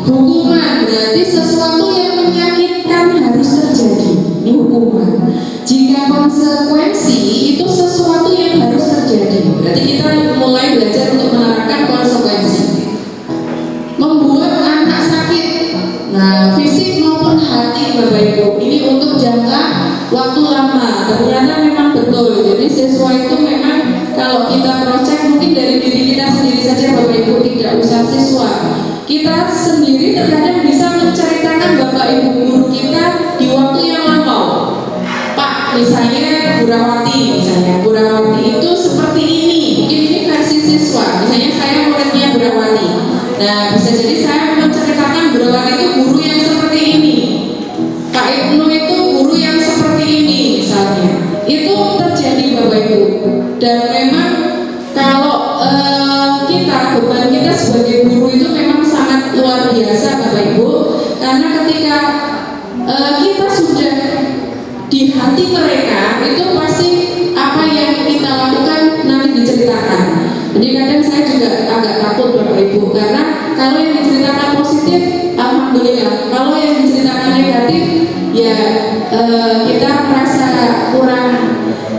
Hukuman berarti sesuatu yang menyakitkan harus terjadi. Ini hukuman. Jika konsekuensi itu sesuatu yang harus terjadi. Berarti kita mulai belajar untuk menerapkan konsekuensi. Membuat anak sakit. Nah, fisik maupun hati Bapak Ibu. Ini untuk jangka waktu lama. Ternyata memang betul. Jadi siswa itu memang kalau kita project mungkin dari diri kita sendiri saja Bapak Ibu, tidak usah siswa. Kita sendiri terkadang bisa menceritakan Bapak Ibu guru kita di waktu yang lampau. Pak, misalnya Burawati itu seperti ini. Mungkin ini versi siswa. Misalnya saya muridnya Burawati. Nah, bisa jadi saya menceritakan Burawati itu guru yang seperti ini. Pak Ibnu itu guru yang seperti ini misalnya. Itu terjadi Bapak Ibu. Dan memang kalau beban kita sebagai guru itu memang sangat luar biasa Bapak Ibu, karena ketika kita sudah di hati mereka, itu pasti apa yang kita lakukan nanti diceritakan. Jadi kadang saya juga agak takut Bapak Ibu, karena kalau yang diceritakan positif, alhamdulillah. Kalau yang diceritakan negatif, ya kita merasa kurang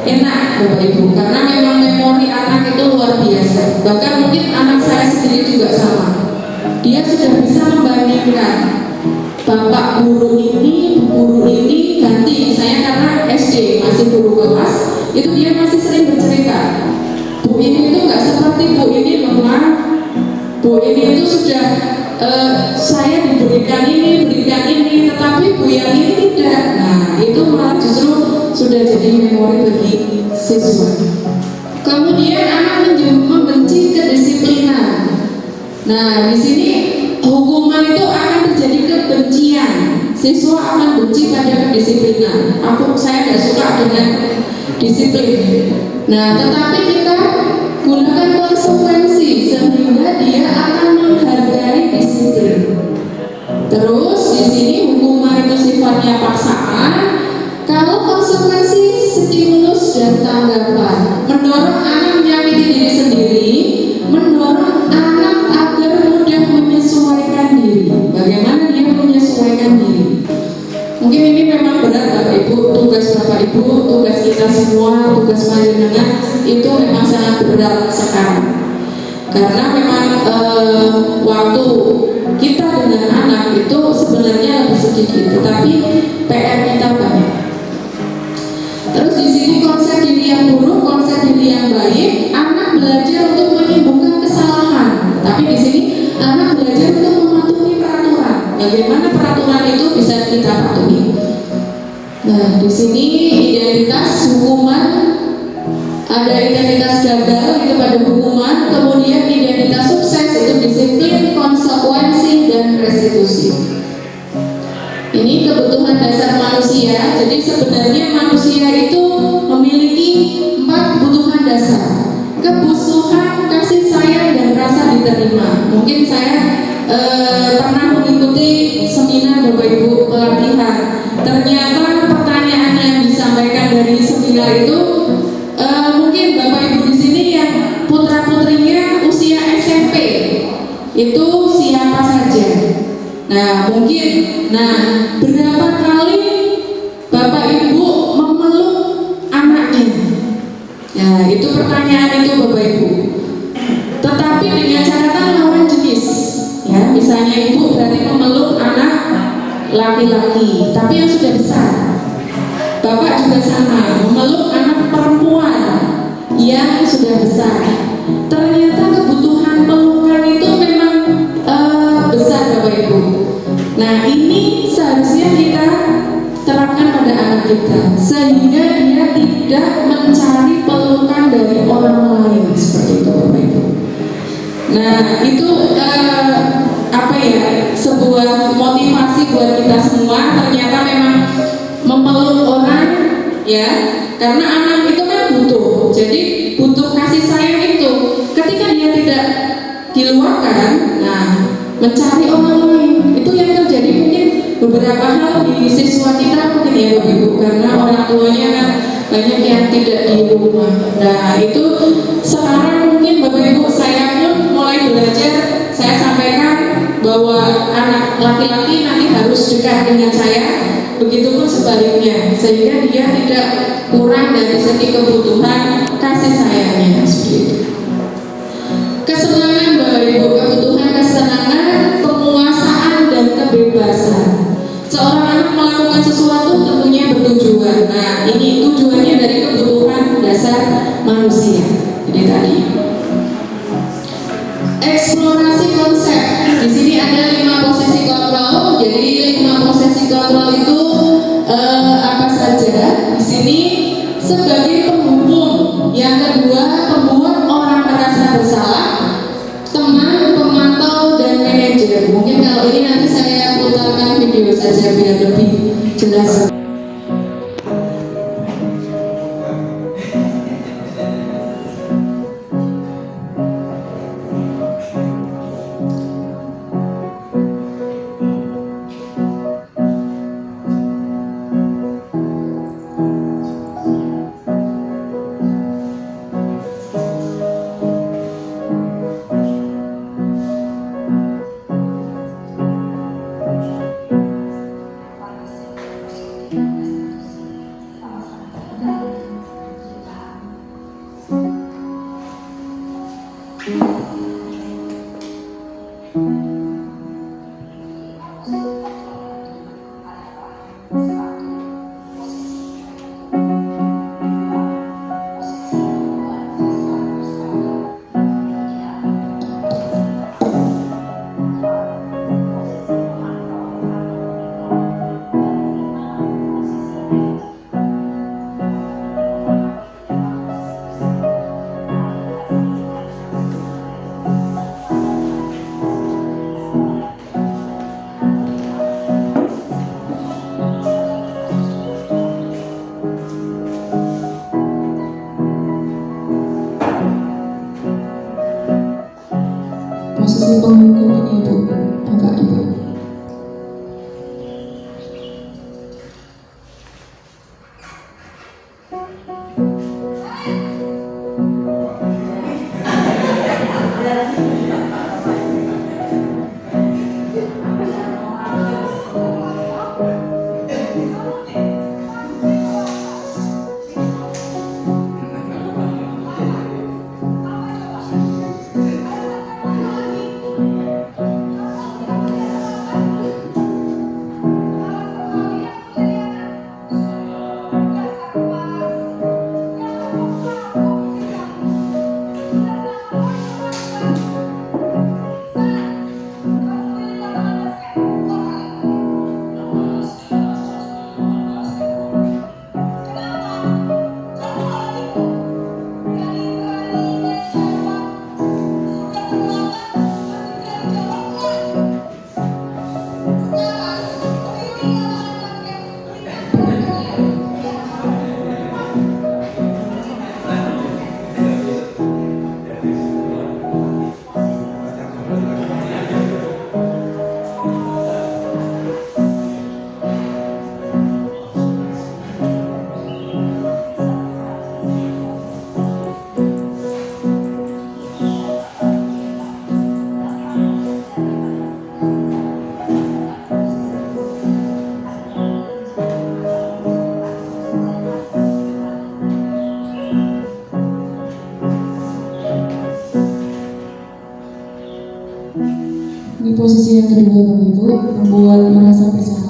enak Bapak Ibu, karena memang memori anak itu luar biasa. Bahkan mungkin anak saya sendiri juga sama. Dia sudah bisa membandingkan bapak guru ini, guru ini ganti. Saya karena SD masih guru kelas, itu dia masih sering bercerita. Bu ini itu nggak seperti bu ini lemah. Bu ini itu sudah saya diberikan ini, tetapi bu yang ini tidak. Nah itu malah justru sudah jadi memori bagi siswa. Kemudian anak membenci kedisiplinan. Nah di sini hukuman itu akan terjadi kebencian. Siswa akan benci pada kedisiplinan. Saya tidak suka dengan disiplin. Nah tetapi kita gunakan konsekuensi sehingga dia akan menghargai disiplin. Terus di sini hukuman itu sifatnya paksaan. Kalau konsekuensi stimulus dan tanggapan, mendorong anak menyakiti diri sendiri, mendorong anak agar mudah menyesuaikan diri. Bagaimana dia menyesuaikan diri? Mungkin ini memang berat Bapak Ibu, tugas Bapak Ibu, tugas kita semua, tugas panjenengan itu memang sangat berat sekarang. Karena memang waktu kita dengan anak itu sebenarnya lebih sedikit, tetapi PR kita banyak. Terus di sini konsep diri yang buruk, konsep diri yang baik, anak belajar untuk menyembuhkan kesalahan. Tapi di sini anak belajar untuk mematuhi peraturan. Bagaimana peraturan itu bisa kita patuhi? Nah, di sini identitas hukuman, ada identitas gagal itu pada hukuman, kemudian identitas sukses itu disiplin, konsekuensi dan restitusi. Ini kebutuhan dasar manusia. Jadi sebenarnya manusia itu memiliki 4 kebutuhan dasar. Kebutuhan kasih sayang dan rasa diterima. Mungkin saya pernah mengikuti seminar Bapak Ibu pelatihan. Ternyata pertanyaan yang disampaikan dari seminar itu mungkin Bapak Ibu di sini yang putra putrinya usia SMP itu siapa saja? Nah mungkin, berapa kali Bapak Ibu memeluk anaknya? Nah itu pertanyaan itu Bapak Ibu. Tetapi dengan catatan lawan jenis. Ya, misalnya ibu berarti memeluk anak laki-laki, tapi yang sudah besar. Bapak juga sama, memeluk anak perempuan yang sudah besar. Ternyata kebutuhan pelukan itu memang besar Bapak Ibu. Nah ini seharusnya kita terapkan pada anak kita, sehingga dia tidak mencari pelukan dari orang lain seperti itu Bapak Ibu. Nah itu sebuah motivasi buat kita semua. Ternyata memang memeluk orang, ya, karena anak itu kan butuh. Jadi butuh kasih sayang itu. Ketika dia tidak diluapkan, mencari orang lain itu yang terjadi. Mungkin beberapa hal di siswa kita mungkin ya Bapak Ibu, karena orang tuanya kan banyak yang tidak di rumah. Nah itu sekarang mungkin Bapak Ibu saya pun mulai belajar. Saya sampaikan bahwa anak laki-laki nanti harus dekat dengan saya, begitupun sebaliknya, sehingga dia tidak kurang dari segi kebutuhan kasih sayangnya seperti itu. Kesenangan Bapak Ibu, kebutuhan kesenangan, penguasaan dan kebebasan. Seorang anak melakukan sesuatu tentunya bertujuan. Nah ini tujuannya dari kebutuhan dasar manusia. Jadi tadi eksplorasi konsep. Di sini ada 5 posisi kontrol. Jadi 5 posisi kontrol itu apa saja? Di sini sebagai penghubung. Yang kedua, pembuat orang merasa bersalah, teman, pemantau, dan manajer. Mungkin kalau ini nanti saya putarkan video saja biar lebih jelas. Posisi penghukum ini Bu, Bapak Ibu. Ini posisi yang kedua Bapak Ibu, membuat merasa bersalah.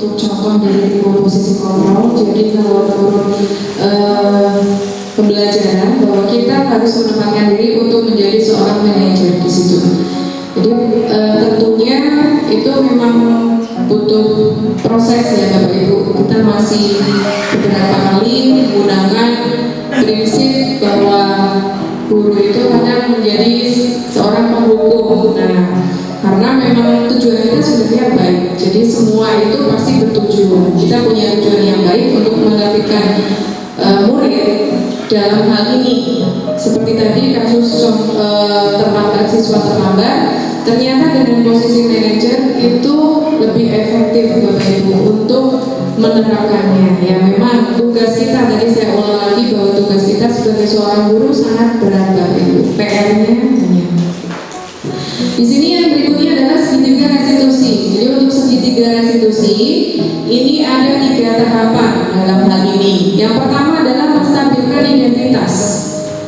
Untuk contoh dari komposisi kontrol, jadi kalau menurut pembelajaran bahwa kita harus menempatkan diri untuk menjadi seorang manajer di situ. Jadi tentunya itu memang butuh proses ya Bapak Ibu. Kita masih beberapa kali menggunakan prinsip bahwa guru itu kadang menjadi seorang penghukum. Nah, karena memang tujuan kita sebenarnya baik, jadi semua itu pasti bertujuan. Kita punya tujuan yang baik untuk menargetkan murid dalam hal ini. Seperti tadi kasus terlambat, siswa terlambat, ternyata dengan posisi manajer itu lebih efektif Bapak Ibu untuk menerapkannya. Ya memang tugas kita, tadi saya ulang lagi bahwa tugas kita sebagai seorang guru sangat berat Bapak Ibu. PR-nya banyak. Di sini yang berikutnya adalah segitiga restitusi. Jadi untuk segitiga restitusi ini ada 3 tahapan dalam hal ini. Yang pertama adalah menstabilkan identitas.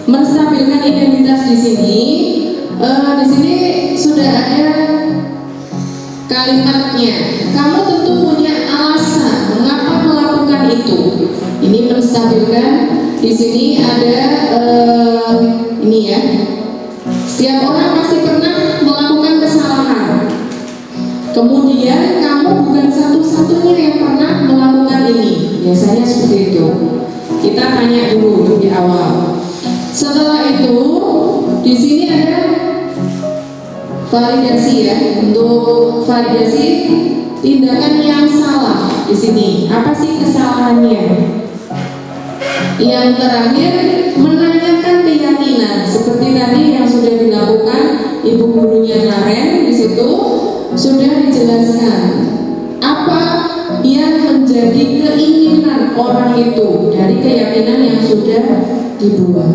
Menstabilkan identitas di sini sudah ada kalimatnya. Kamu tentu punya alasan mengapa melakukan itu. Ini menstabilkan. Di sini ada ini ya. Setiap orang pasti pernah melakukan kesalahan. Kemudian kamu bukan satu-satunya yang pernah melakukan ini. Biasanya seperti itu. Kita tanya dulu di awal. Setelah itu, di sini ada validasi ya. Untuk validasi tindakan yang salah di sini. Apa sih kesalahannya? Yang terakhir, menanyakan keyakinan seperti tadi yang sudah dilakukan ibu gurunya Naren. Di situ sudah dijelaskan apa yang menjadi keinginan orang itu dari keyakinan yang sudah dibuat.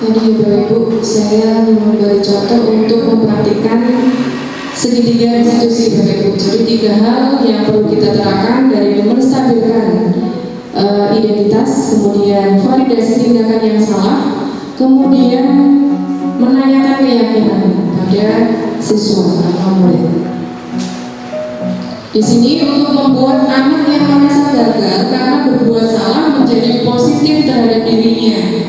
Tadi Bapak Ibu, saya memberi contoh untuk mempraktikkan segitiga institusi Bapak Ibu. Jadi 3 hal yang perlu kita terapkan, dari menstabilkan identitas, kemudian validasi tindakan yang salah, kemudian menanyakan keyakinan pada siswa atau murid. Di sini untuk membuat anak yang merasa gagal karena berbuat salah menjadi positif terhadap dirinya.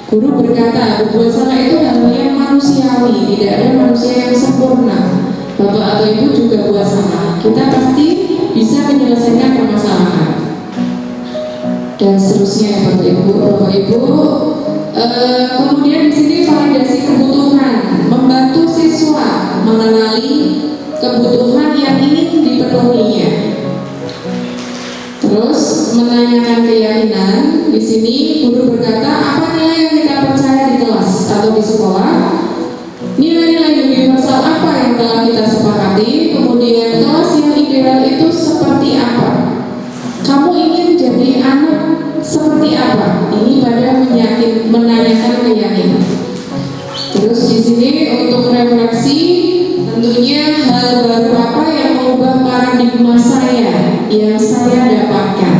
Guru berkata, berbuat salah itu hal yang manusiawi, tidak ada manusia yang sempurna. Bapak atau Ibu juga buat salah. Kita pasti bisa menyelesaikan permasalahan. Dan seterusnya ya Bapak Ibu. Kemudian di sini validasi kebutuhan, membantu siswa mengenali kebutuhan yang ingin dipenuhinya. Terus menanyakan keyakinan. Di sini guru berkata, apa nilai yang kita percaya di kelas atau di sekolah? Nilai-nilai universal apa yang telah kita sepakati? Kemudian kelas yang ideal itu seperti apa? Kamu ingin jadi anak seperti apa? Ini pada menanyakan keyakinan. Terus di sini untuk refleksi, tentunya hal baru apa yang mengubah paradigma saya yang saya dapatkan.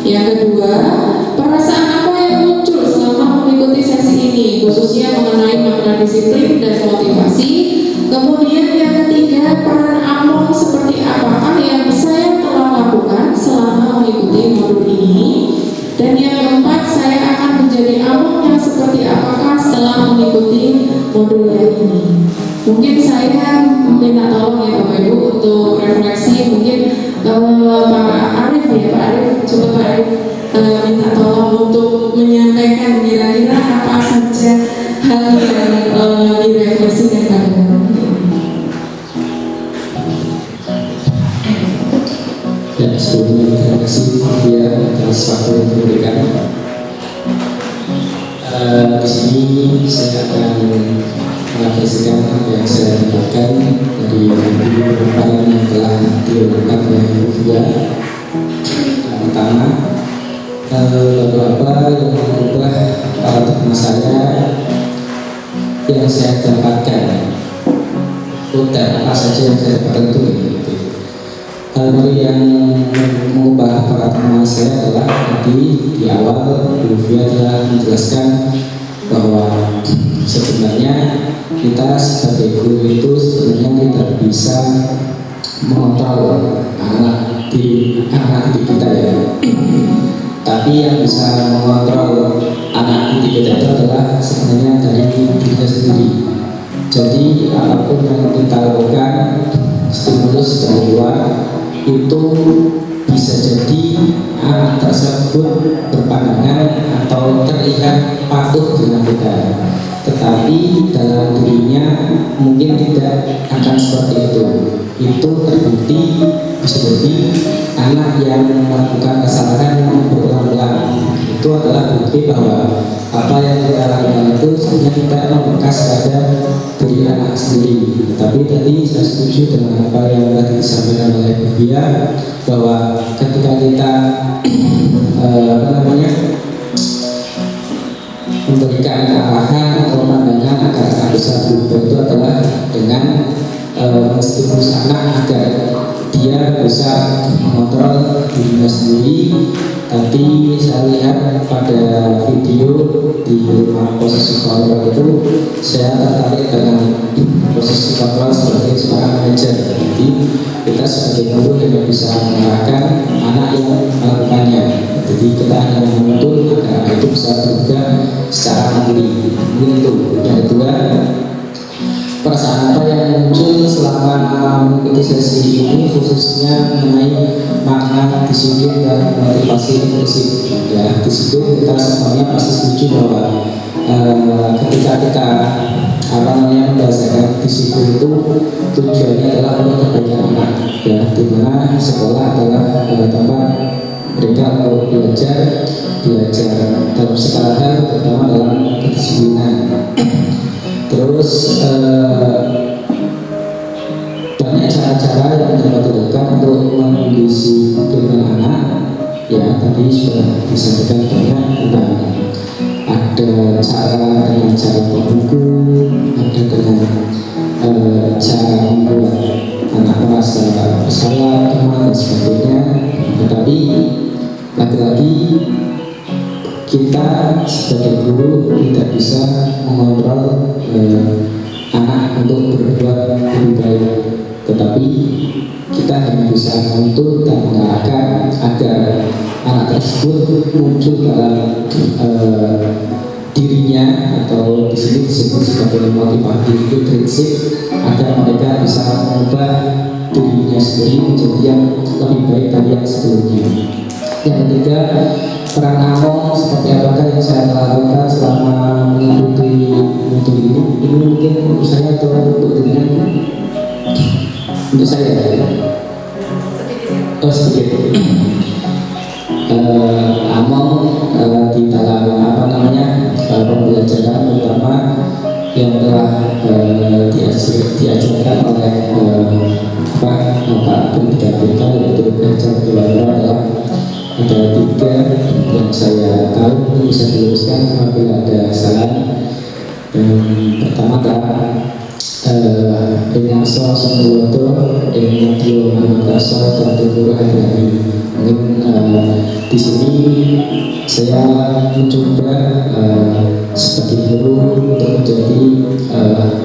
Yang kedua, perasaan apa yang muncul selama mengikuti sesi ini, khususnya mengenai makna disiplin dan motivasi. Kemudian yang ketiga, peran Among seperti apakah yang saya telah lakukan selama mengikuti modul ini. Dan yang keempat, saya akan menjadi Among yang seperti apakah setelah mengikuti modul yang ini. Mungkin saya minta tolong ya Bapak Ibu untuk refleksi. Mungkin Pak Arif ya, Pak Arif, coba Pak Arif minta tolong untuk menyampaikan kira-kira apa saja hal yang direfleksikan pada ya. Sebelumnya terima kasih ya atas waktu yang diberikan. Di sini saya akan mengapresiasikan apa yang saya dapatkan dari penyampaian yang telah dilakukan oleh Ibu Fia. Pertama, beberapa yang mengubah paradigma saya yang saya dapatkan. Dan apa saja yang saya dapatkan itu gitu. Hal yang mengubah paradigma saya adalah tadi di awal Bu Fia telah menjelaskan bahwa sebenarnya kita sebagai guru itu sebenarnya tidak bisa mengontrol anak didik kita ya. Tapi yang bisa mengontrol anak didik kita itu adalah sebenarnya dari diri kita sendiri. Jadi apapun yang kita lakukan, stimulus dari luar itu bisa jadi anak tersebut berpandangan atau terlihat patuh dengan kita, tetapi dalam dirinya mungkin tidak akan seperti itu. Itu terbukti bisa jadi anak yang melakukan kesalahan yang berulang-ulang itu adalah bukti bahwa apa yang kita lakukan itu sebenarnya kita membekas pada diri anak sendiri. Tapi tadi saya setuju dengan apa yang tadi disampaikan oleh Bu Fia bahwa ketika kita memberikan arahan atau pandangan agar anak bisa berubah itu adalah dengan menstimulus anak agar dia bisa mengontrol dirinya sendiri. Tadi saya lihat pada video di rumah posisi kontrol itu, saya tertarik dengan posisi kontrol sebagai seorang manajer. Jadi kita sebagai guru hanya bisa mengarahkan anak yang melakukannya. Jadi kita hanya menuntut agar anak itu bisa berubah secara mandiri. Mungkin itu. Yang kedua, perasaan apa yang muncul selama mengikuti sesi ini khususnya mengenai makna disiplin dan motivasi prinsip. Ya, disiplin kita semuanya pasti setuju bahwa ketika kita mendasarkan disiplin itu tujuannya adalah untuk kebaikan anak. Ya, di mana sekolah adalah tempat mereka untuk belajar dalam segala hal, terutama dalam kedisiplinan. Terus banyak cara-cara yang dapat dilakukan untuk mendisiplinkan anak. Ya, tadi sudah disampaikan banyak. Ada cara dengan cara buku, ada dengan cara membuat anak merasa bersalah, dan sebagainya. Tetapi lagi-lagi kita sebagai guru tidak bisa mengontrol anak untuk berbuat lebih baik, tetapi kita hanya bisa menuntut dan mengarahkan agar anak tersebut muncul dalam dirinya, atau di sini disebut sebagai motivasi prinsip, agar mereka bisa mengubah dirinya sendiri menjadi yang lebih baik dari yang sebelumnya. Yang ketiga, peran Among seperti apakah yang saya lakukan selama mengikuti modul ini? Ini mungkin untuk saya atau untuk dirinya? Untuk saya ya? Oh, sedikit. Among di dalam pembelajaran terutama yang telah diajarkan oleh Pak Pendidikan kita, yaitu belajar keluarga, adalah ada 3 yang saya tahu, ini bisa diluruskan apabila ada salah. Pertama adalah dengan soal sumberwoto, dengan tio manakaso dan tubuh hadani. Mungkin di sini saya mencoba sebagai guru untuk menjadi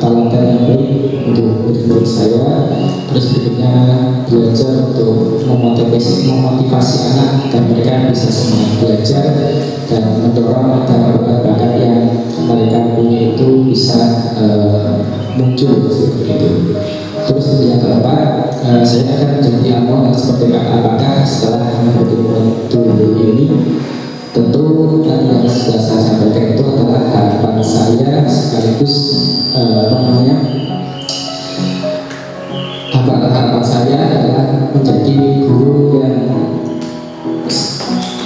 teladan yang baik untuk murid-murid saya. Terus berikutnya belajar untuk memotivasi anak dan mereka bisa semangat belajar dan mendorong agar bakat yang mereka punya itu bisa muncul seperti itu. Terus yang keempat, saya akan menjadi Among seperti apakah setelah mengikuti modul ini. Tentu tadi yang sudah saya sampaikan itu adalah harapan saya sekaligus harapan saya adalah menjadi guru yang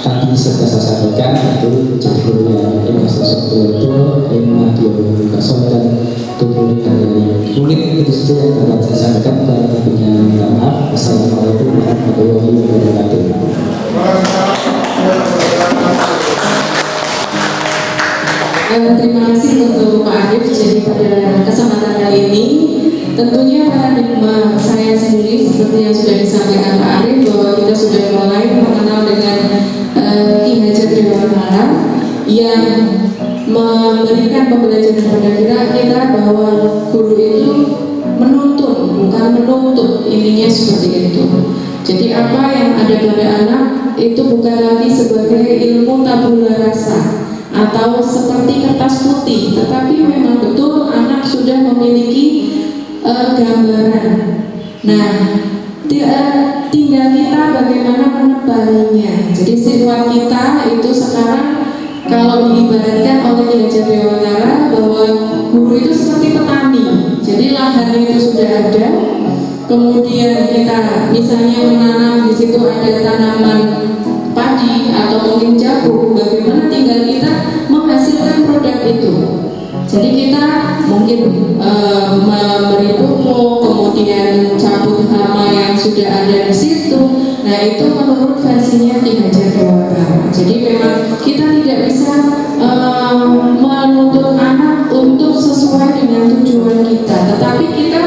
tadi sudah saya sampaikan, itu menjadi guru yang infrastruktur, inovasi dan tubuh dari mungkin itu saja yang dapat saya sampaikan. Dan tentunya minta maaf. Assalamualaikum warahmatullahi wabarakatuh. Terima kasih untuk Pak Arif. Jadi pada kesempatan kali ini tentunya paradigma saya sendiri seperti yang sudah disampaikan Pak Arif bahwa kita sudah mulai mengenal dengan Ki Hajar Dewantara yang memberikan pembelajaran pada kita bahwa guru itu menuntun bukan menuntut, intinya seperti itu. Jadi apa yang ada pada anak itu bukan lagi sebagai ilmu tabula rasa atau seperti kertas putih, tetapi memang betul anak sudah memiliki gambaran. Nah, tinggal kita bagaimana menebalinya. Jadi siswa kita itu sekarang kalau diibaratkan oleh Ki Hajar Dewantara bahwa guru itu seperti petani. Jadi lahannya itu sudah ada, kemudian kita misalnya menanam di situ ada tanaman padi atau mungkin jagung, bagaimana tinggal kita menghasilkan produk itu. Jadi kita mungkin memberi pupuk, kemudian cabut hama yang sudah ada di situ. Nah itu menurut versinya Ki Hajar Dewantara. Jadi memang kita tidak bisa menuntut anak untuk sesuai dengan tujuan kita, tetapi kita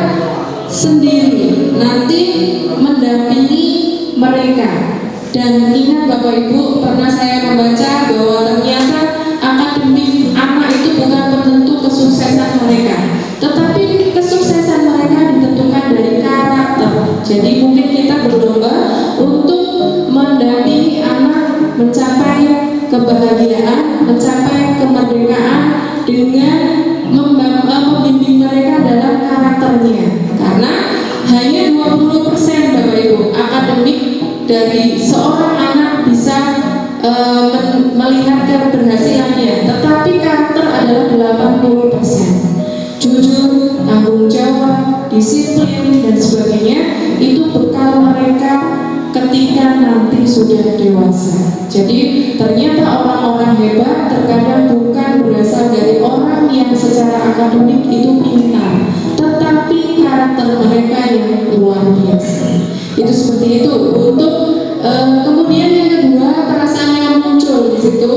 sendiri nanti mendampingi mereka. Dan ingat Bapak Ibu, pernah saya membaca bahwa ternyata akademik anak itu bukan penentu kesuksesan mereka, tetapi kesuksesan mereka ditentukan dari karakter. Jadi mungkin kita berlomba untuk mendampingi anak mencapai kebahagiaan, mencapai kemerdekaan dengan membimbing mereka dalam karakternya. Karena hanya 20% Bapak Ibu akademik dari seorang anak bisa melihat keberhasilannya, tetapi karakter adalah 80%. Jujur, tanggung jawab, disiplin dan sebagainya itu bekal mereka ketika nanti sudah dewasa. Jadi ternyata orang-orang hebat terkadang bukan berasal dari orang yang secara akademik itu pintar, tetapi karakter mereka yang luar biasa. Itu seperti itu. Untuk kemudian yang kedua, perasaan yang muncul di situ.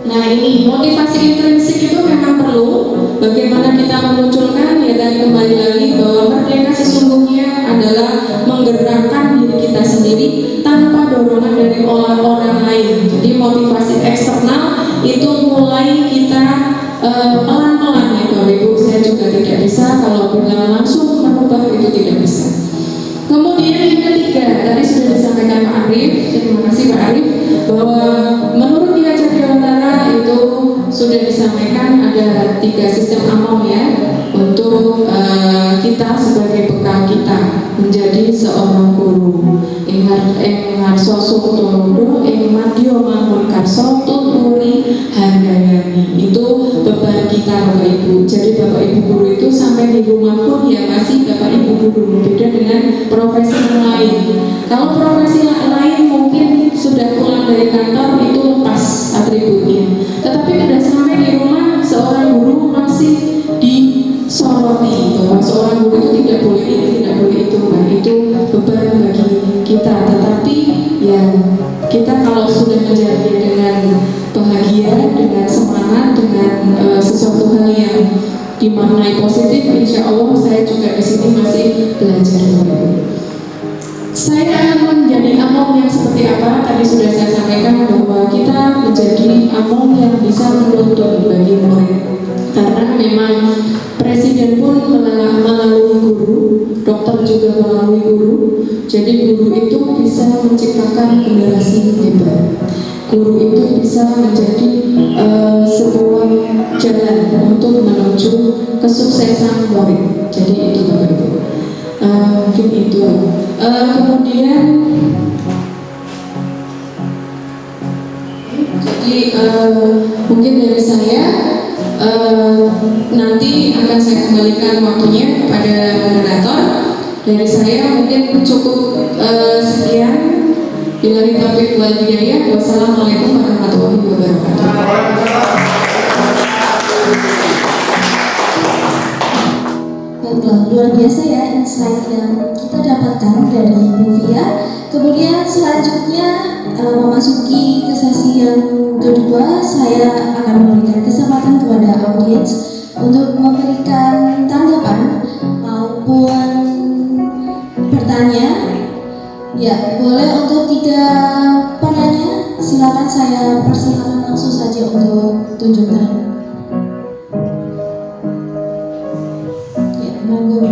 Nah ini motivasi intrinsik itu memang perlu. Bagaimana kita memunculkan, ya tadi kembali lagi bahwa merdeka sesungguhnya adalah menggerakkan diri kita sendiri tanpa dorongan dari orang lain. Jadi motivasi eksternal itu mulai kita pelan-pelan ya Bapak Ibu. Saya juga tidak bisa kalau bilang langsung merubah, itu tidak bisa. Kemudian yang ketiga, tadi sudah disampaikan Pak Arif, terima kasih Pak Arif, bahwa menurut Ki Hajar Dewantara itu sudah disampaikan ada 3 sistem among ya untuk kita sebagai bekal kita menjadi seorang guru. Ingharso Sutodo, Madyo Mangun Karso, Tuturi Handayani. Itu beban kita Bapak Ibu. Jadi Bapak Ibu guru itu sampai di rumah pun ya masih Bapak Ibu guru, beda dengan profesi yang lain. Kalau profesi lain mungkin sudah pulang dari kantor itu lepas atributnya, tetapi tidak sampai di rumah seorang guru masih disoroti bahwa seorang guru itu tidak boleh ini, tidak boleh itu. Nah itu beban bagi kita, tetapi ya kita kalau sudah menjadi dengan bahagia, dengan semangat, dengan sesuatu hal yang dimaknai positif, insya Allah saya juga di sini masih belajar. Saya akan menjadi among yang seperti apa? Tadi sudah saya sampaikan bahwa kita menjadi among yang bisa menuntun bagi murid. Karena memang presiden pun melalui guru, dokter juga melalui guru. Jadi guru itu bisa menciptakan generasi hebat. Guru itu bisa menjadi sebuah jalan untuk menuju kesuksesan murid. Jadi itu Bapak Ibu. Mungkin itu. Kemudian jadi mungkin dari saya nanti akan saya kembalikan waktunya kepada moderator. Dari saya mungkin cukup sekian. Billahi taufiq wal hidayah. Wassalamualaikum warahmatullahi wabarakatuh. Baiklah, luar biasa ya slide yang kita dapatkan dari Bu Via. Kemudian selanjutnya memasuki ke sesi yang kedua, saya akan memberikan kesempatan kepada audiens untuk memberikan tanggapan maupun bertanya. Ya, boleh untuk 3 penanya, silakan saya persilakan langsung saja untuk tunjuk tangan. Ya, monggo.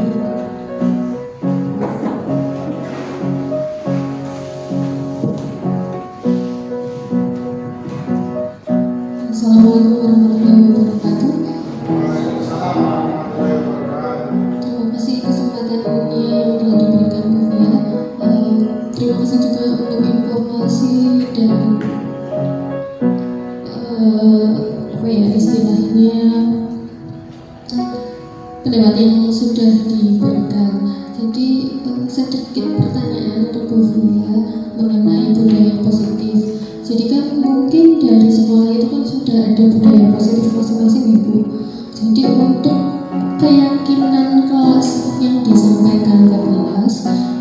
Assalamualaikum warahmatullahi wabarakatuh. Terima kasih kesempatannya yang telah diberikan Bu Via. Terima kasih juga untuk informasi dan istilahnya pendapat yang sudah diberikan. Jadi sedikit pertanyaan untuk Bu Via mengenai budaya positif. Jadi kan mungkin dari sekolah itu kan sudah ada budaya positif masing-masing Ibu. Jadi untuk keyakinan kelas yang disampaikan ke kelas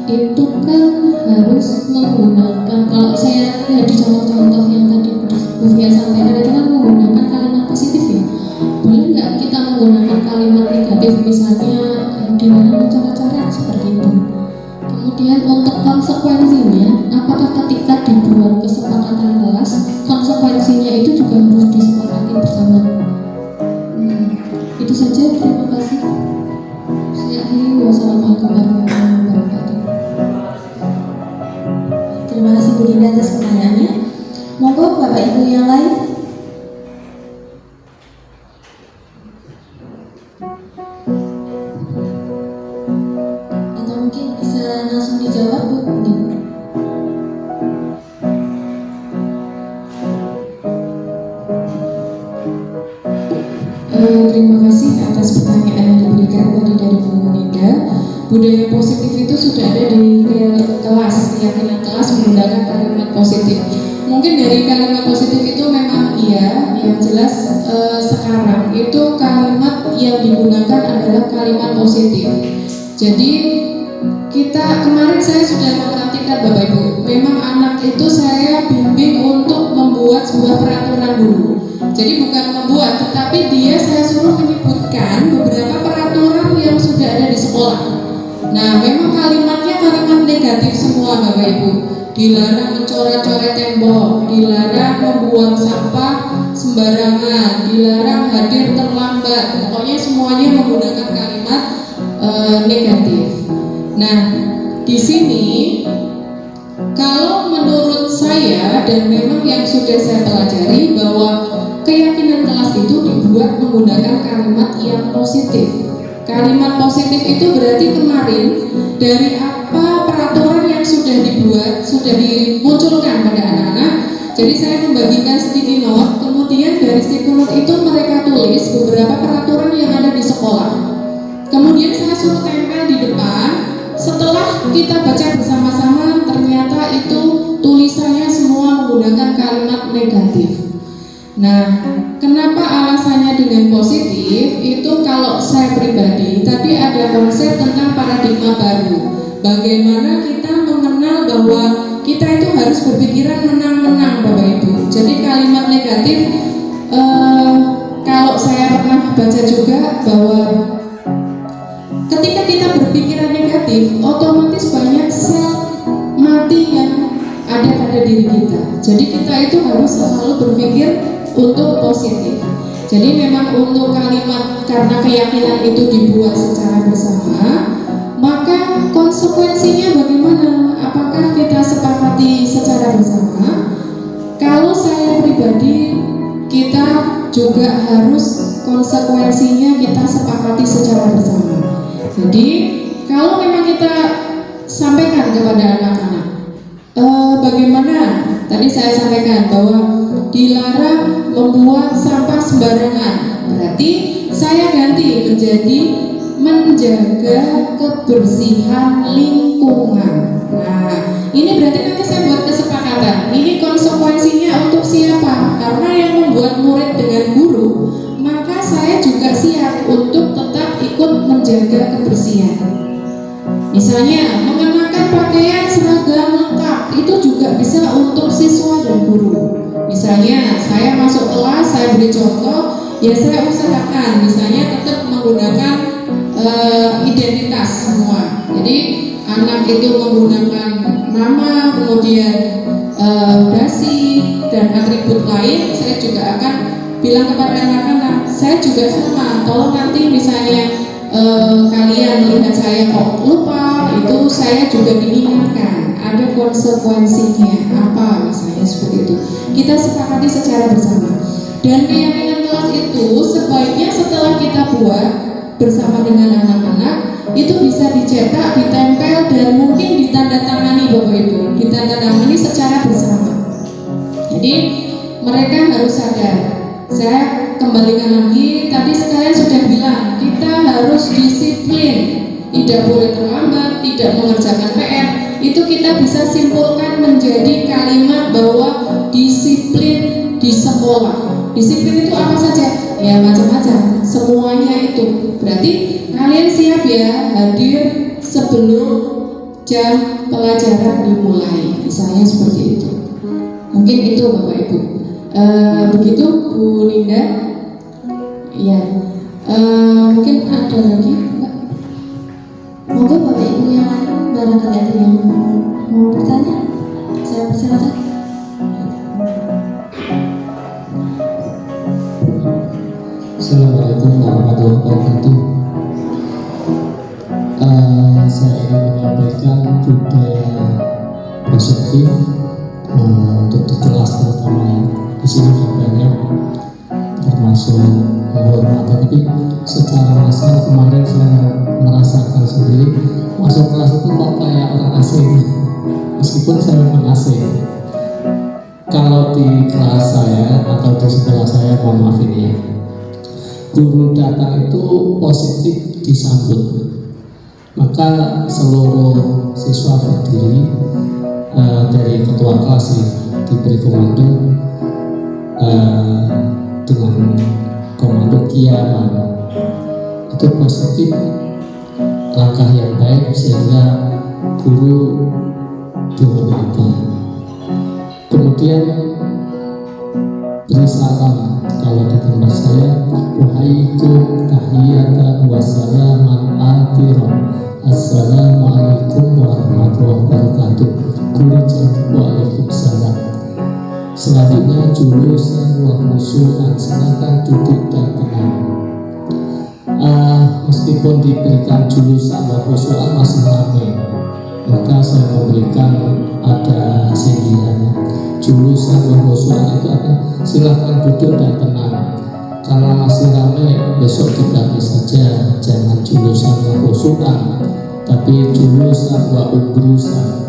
itu kan harus menggunakan, kalau saya lihat di contoh-contoh yang tadi Bu Via sampaikan itu kan menggunakan kalimat positif ya. Boleh nggak kita menggunakan kalimat negatif misalnya di mana cara-cara seperti itu? Kemudian untuk konsekuensinya, apakah ketika dibuat kesepakatan kelas, konsekuensinya itu juga harus disepakati bersama? Itu saja, terima kasih. Saya akhiri, wassalamualaikum warahmatullahi wabarakatuh. Terima kasih Bu Dinda atas pertanyaannya. Monggo Bapak Ibu yang lain. Atau mungkin bisa langsung dijawab Bu. Terima kasih atas pertanyaan yang diberikan tadi dari Bu Dinda. Budaya positif itu sudah ada di kelas, keyakinan kelas menggunakan kalimat positif. Mungkin dari kalimat positif itu memang iya, yang jelas sekarang itu kalimat yang digunakan adalah kalimat positif. Jadi kita kemarin saya sudah memperhatikan Bapak Ibu, memang anak itu saya bimbing untuk membuat sebuah peraturan dulu. Jadi bukan membuat, tetapi dia saya suruh menyebutkan beberapa peraturan yang sudah ada di sekolah. Nah, memang kalimatnya kalimat negatif semua Bapak Ibu. Dilarang mencoret-coret tembok, dilarang membuang sampah sembarangan, dilarang hadir terlambat. Pokoknya semuanya menggunakan kalimat negatif. Nah, di sini kalau menurut saya dan memang yang sudah saya pelajari bahwa keyakinan kelas itu dibuat menggunakan kalimat yang positif. Kalimat positif itu berarti kemarin dari apa peraturan yang sudah dibuat, sudah dimunculkan pada anak-anak. Jadi saya membagikan sticky note, kemudian dari sticky note itu mereka tulis beberapa peraturan yang ada di sekolah. Kemudian saya suruh tempel di depan. Setelah kita baca bersama-sama, ternyata itu tulisannya semua menggunakan kalimat negatif. Nah, kenapa alasannya dengan positif? Itu kalau saya pribadi, tadi ada konsep tentang paradigma baru. Bagaimana kita mengenal bahwa kita itu harus berpikiran menang-menang Bapak Ibu. Jadi kalimat negatif, kalau saya pernah baca juga bahwa ketika kita berpikiran negatif, otomatis banyak sel mati yang ada pada diri kita. Jadi kita itu harus selalu berpikir untuk positif. Jadi memang untuk kalimat karena keyakinan itu dibuat secara bersama, maka konsekuensinya bagaimana? Apakah kita sepakati secara bersama? Kalau saya pribadi, kita juga harus konsekuensinya kita sepakati secara bersama. Jadi kalau memang kita sampaikan kepada anak-anak, bagaimana? Tadi saya sampaikan bahwa dilarang membuang sampah sembarangan. Berarti saya ganti menjadi menjaga kebersihan lingkungan. Nah, ini berarti nanti saya buat kesepakatan. Ini konsekuensinya untuk siapa? Karena yang membuat murid dengan guru, maka saya juga siap untuk tetap ikut menjaga kebersihan. Misalnya mengenakan pakaian seragam lengkap itu juga bisa untuk siswa dan guru. Misalnya saya masuk kelas, saya beri contoh, ya saya usahakan misalnya tetap menggunakan identitas semua. Jadi anak itu menggunakan nama, kemudian dasi dan atribut lain. Saya juga akan bilang kepada anak-anak, saya juga sama. Tolong nanti misalnya kalian melihat saya kok lupa, itu saya juga diingatkan ada konsekuensinya apa, misalnya seperti itu. Kita sepakati secara bersama. Dan keyakinan kelas itu sebaiknya setelah kita buat bersama dengan anak-anak itu bisa dicetak, ditempel, dan mungkin ditandatangani Bapak Ibu, ditandatangani secara bersama. Jadi mereka harus sadar. Saya kembalikan lagi, tadi sekalian sudah bilang kita harus disiplin, tidak boleh terlambat, tidak mengerjakan PR. Itu kita bisa simpulkan menjadi kalimat bahwa disiplin di sekolah. Disiplin itu apa saja? Ya macam-macam, semuanya itu. Berarti kalian siap ya hadir sebelum jam pelajaran dimulai, misalnya seperti itu. Mungkin itu Bapak Ibu. Begitu Bu Linda. Ya, mungkin ada lagi. Monggo Bapak Ibu yang lain barangkali ada yang mau bertanya. Saya persilakan. Assalamualaikum warahmatullahi wabarakatuh. Saya ingin menyampaikan budaya positif untuk di kelas terutama. Di sini banyak termasuk menghormati, tapi secara massal kemarin saya merasakan sendiri masuk kelas itu kok kayak orang asing, meskipun saya memang asing. Kalau di kelas saya atau di sekolah saya, mohon maaf ini ya, guru datang itu positif disambut, maka seluruh siswa berdiri, dari ketua kelas diberi komando dengan komando kiaman. Itu positif, langkah yang baik sehingga guru dihormati. Kemudian beri salam. Kalau di tempat saya, wahaikum tahiyatan wassalaman akhirah, assalamualaikum warahmatullahi wabarakatuh. Guru jawab waalaikumsalam. Selanjutnya julusan wa khusyu'an, silakan duduk dan tenang. Meskipun diberikan julusan wa khusyu'an masih ramai, maka saya memberikan ada sindirannya. Julusan wa khusyu'an itu ada, silakan duduk dan tenang. Karena masih ramai, besok diganti saja, jangan julusan wa khusyu'an, tapi julusan wa ubrusan.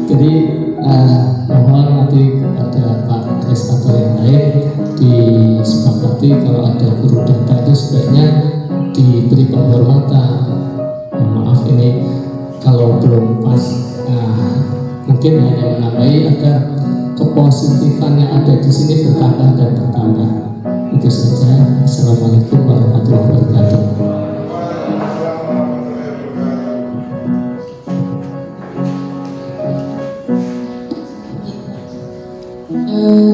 Jadi mohon nanti kepada Pak Kris atau yang lain disepakati kalau ada guru datang itu sebaiknya diberi penghormatan. Maaf ini kalau belum pas, mungkin hanya menambahi agar kepositifan yang ada di sini bertambah dan bertambah. Itu saja. Assalamualaikum warahmatullahi wabarakatuh.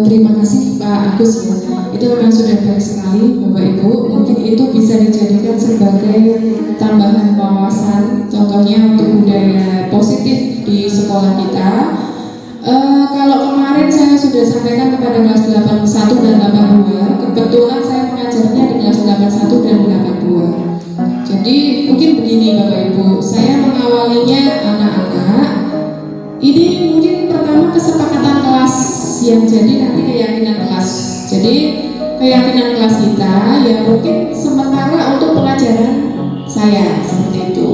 Terima kasih Pak Agus ya. Itu memang sudah baik sekali Bapak Ibu. Mungkin itu bisa dijadikan sebagai tambahan wawasan, contohnya untuk budaya positif di sekolah kita. Kalau kemarin saya sudah sampaikan kepada kelas 81 dan 82, kebetulan saya mengajarnya di kelas 81 dan 82. Jadi mungkin begini Bapak Ibu, saya mengawalinya anak-anak. Ini mungkin pertama kesepakatan kelas yang jadi nanti keyakinan kelas. Jadi keyakinan kelas kita ya mungkin sementara untuk pelajaran saya seperti itu.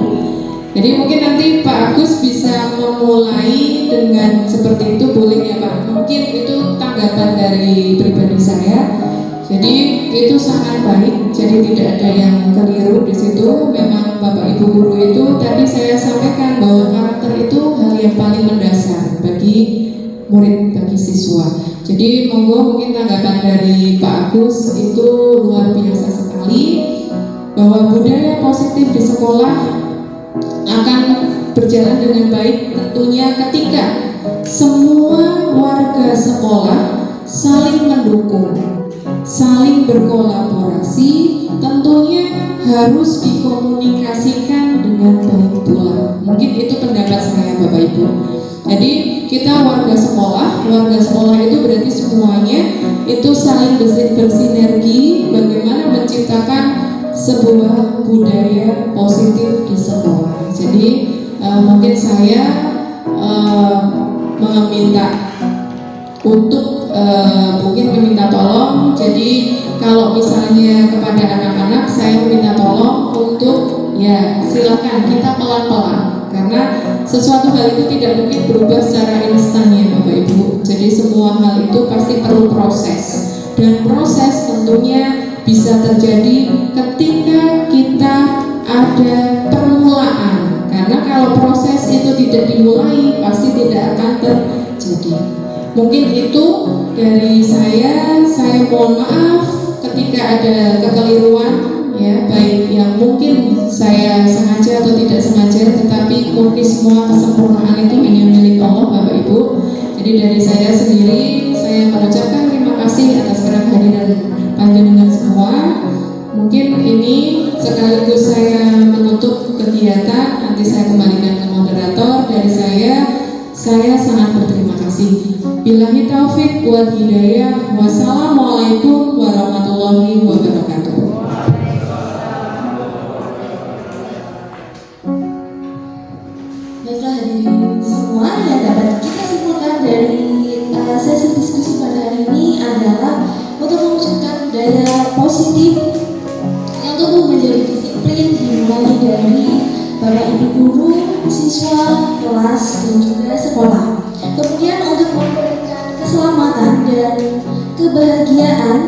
Jadi mungkin nanti Pak Agus bisa memulai dengan seperti itu, boleh ya Pak? Mungkin itu tanggapan dari pribadi saya. Jadi itu sangat baik. Jadi tidak ada yang keliru di situ. Memang Bapak Ibu guru itu tadi saya sampaikan bahwa karakter itu hal yang paling mendasar bagi murid, bagi siswa. Jadi monggo mungkin tanggapan dari Pak Agus itu luar biasa sekali, bahwa budaya positif di sekolah akan berjalan dengan baik tentunya ketika semua warga sekolah saling mendukung, saling berkolaborasi, tentunya harus dikomunikasikan dengan baik pula. Mungkin itu pendapat saya Bapak Ibu. Jadi kita warga sekolah itu berarti semuanya itu saling bersinergi bagaimana menciptakan sebuah budaya positif di sekolah. Jadi mungkin saya meminta untuk mungkin meminta tolong. Jadi kalau misalnya kepada anak-anak saya meminta tolong untuk ya silakan kita pelan-pelan, karena sesuatu hal itu tidak mungkin berubah secara instan ya Bapak Ibu. Jadi semua hal itu pasti perlu proses, dan proses tentunya bisa terjadi ketika kita ada permulaan, karena kalau proses itu tidak dimulai pasti tidak akan terjadi. Mungkin itu dari saya mohon maaf ketika ada kekeliruan ya, baik yang mungkin saya sengaja atau tidak sengaja, tetapi murni semua kesempurnaan itu hanya milik Allah Bapak Ibu. Jadi dari saya sendiri saya mengucapkan terima kasih atas kehadiran panjenengan semua. Mungkin ini sekaligus saya menutup kegiatan, nanti saya kembalikan ke moderator. Dari saya sangat berterima kasih. Billahi taufik wal hidayah. Wassalamualaikum warahmatullahi wabarakatuh. Baiklah hadirin semua, yang dapat kita simpulkan dari sesi diskusi pada hari ini adalah untuk mewujudkan daya positif yang tumbuh menjadi disiplin dimulai dari Bapak Ibu guru, siswa, kelas, dan juga sekolah. Kemudian untuk memberikan keselamatan dan kebahagiaan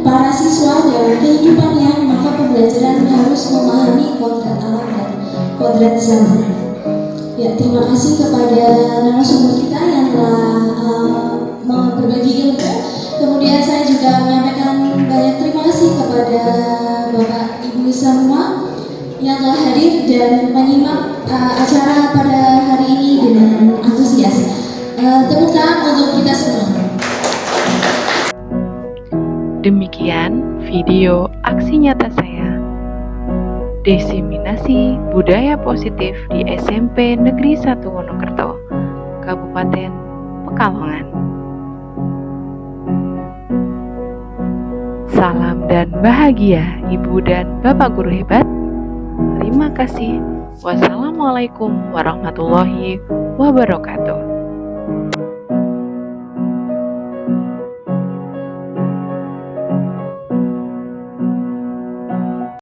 para siswa dalam kehidupannya, maka pembelajaran harus memahami kodrat alam dan kodrat zaman. Ya, terima kasih kepada narasumber kita yang telah berbagi ilmu. Kemudian saya juga menyampaikan banyak terima kasih kepada Bapak Ibu semua yang telah hadir dan menyimak acara pada hari ini dengan antusias. Tepuk tangan untuk kita semua. Demikian video aksi nyata saya, diseminasi budaya positif di SMP Negeri 1 Wonokerto, Kabupaten Pekalongan. Salam dan bahagia Ibu dan Bapak guru hebat. Terima kasih. Wassalamualaikum warahmatullahi wabarakatuh.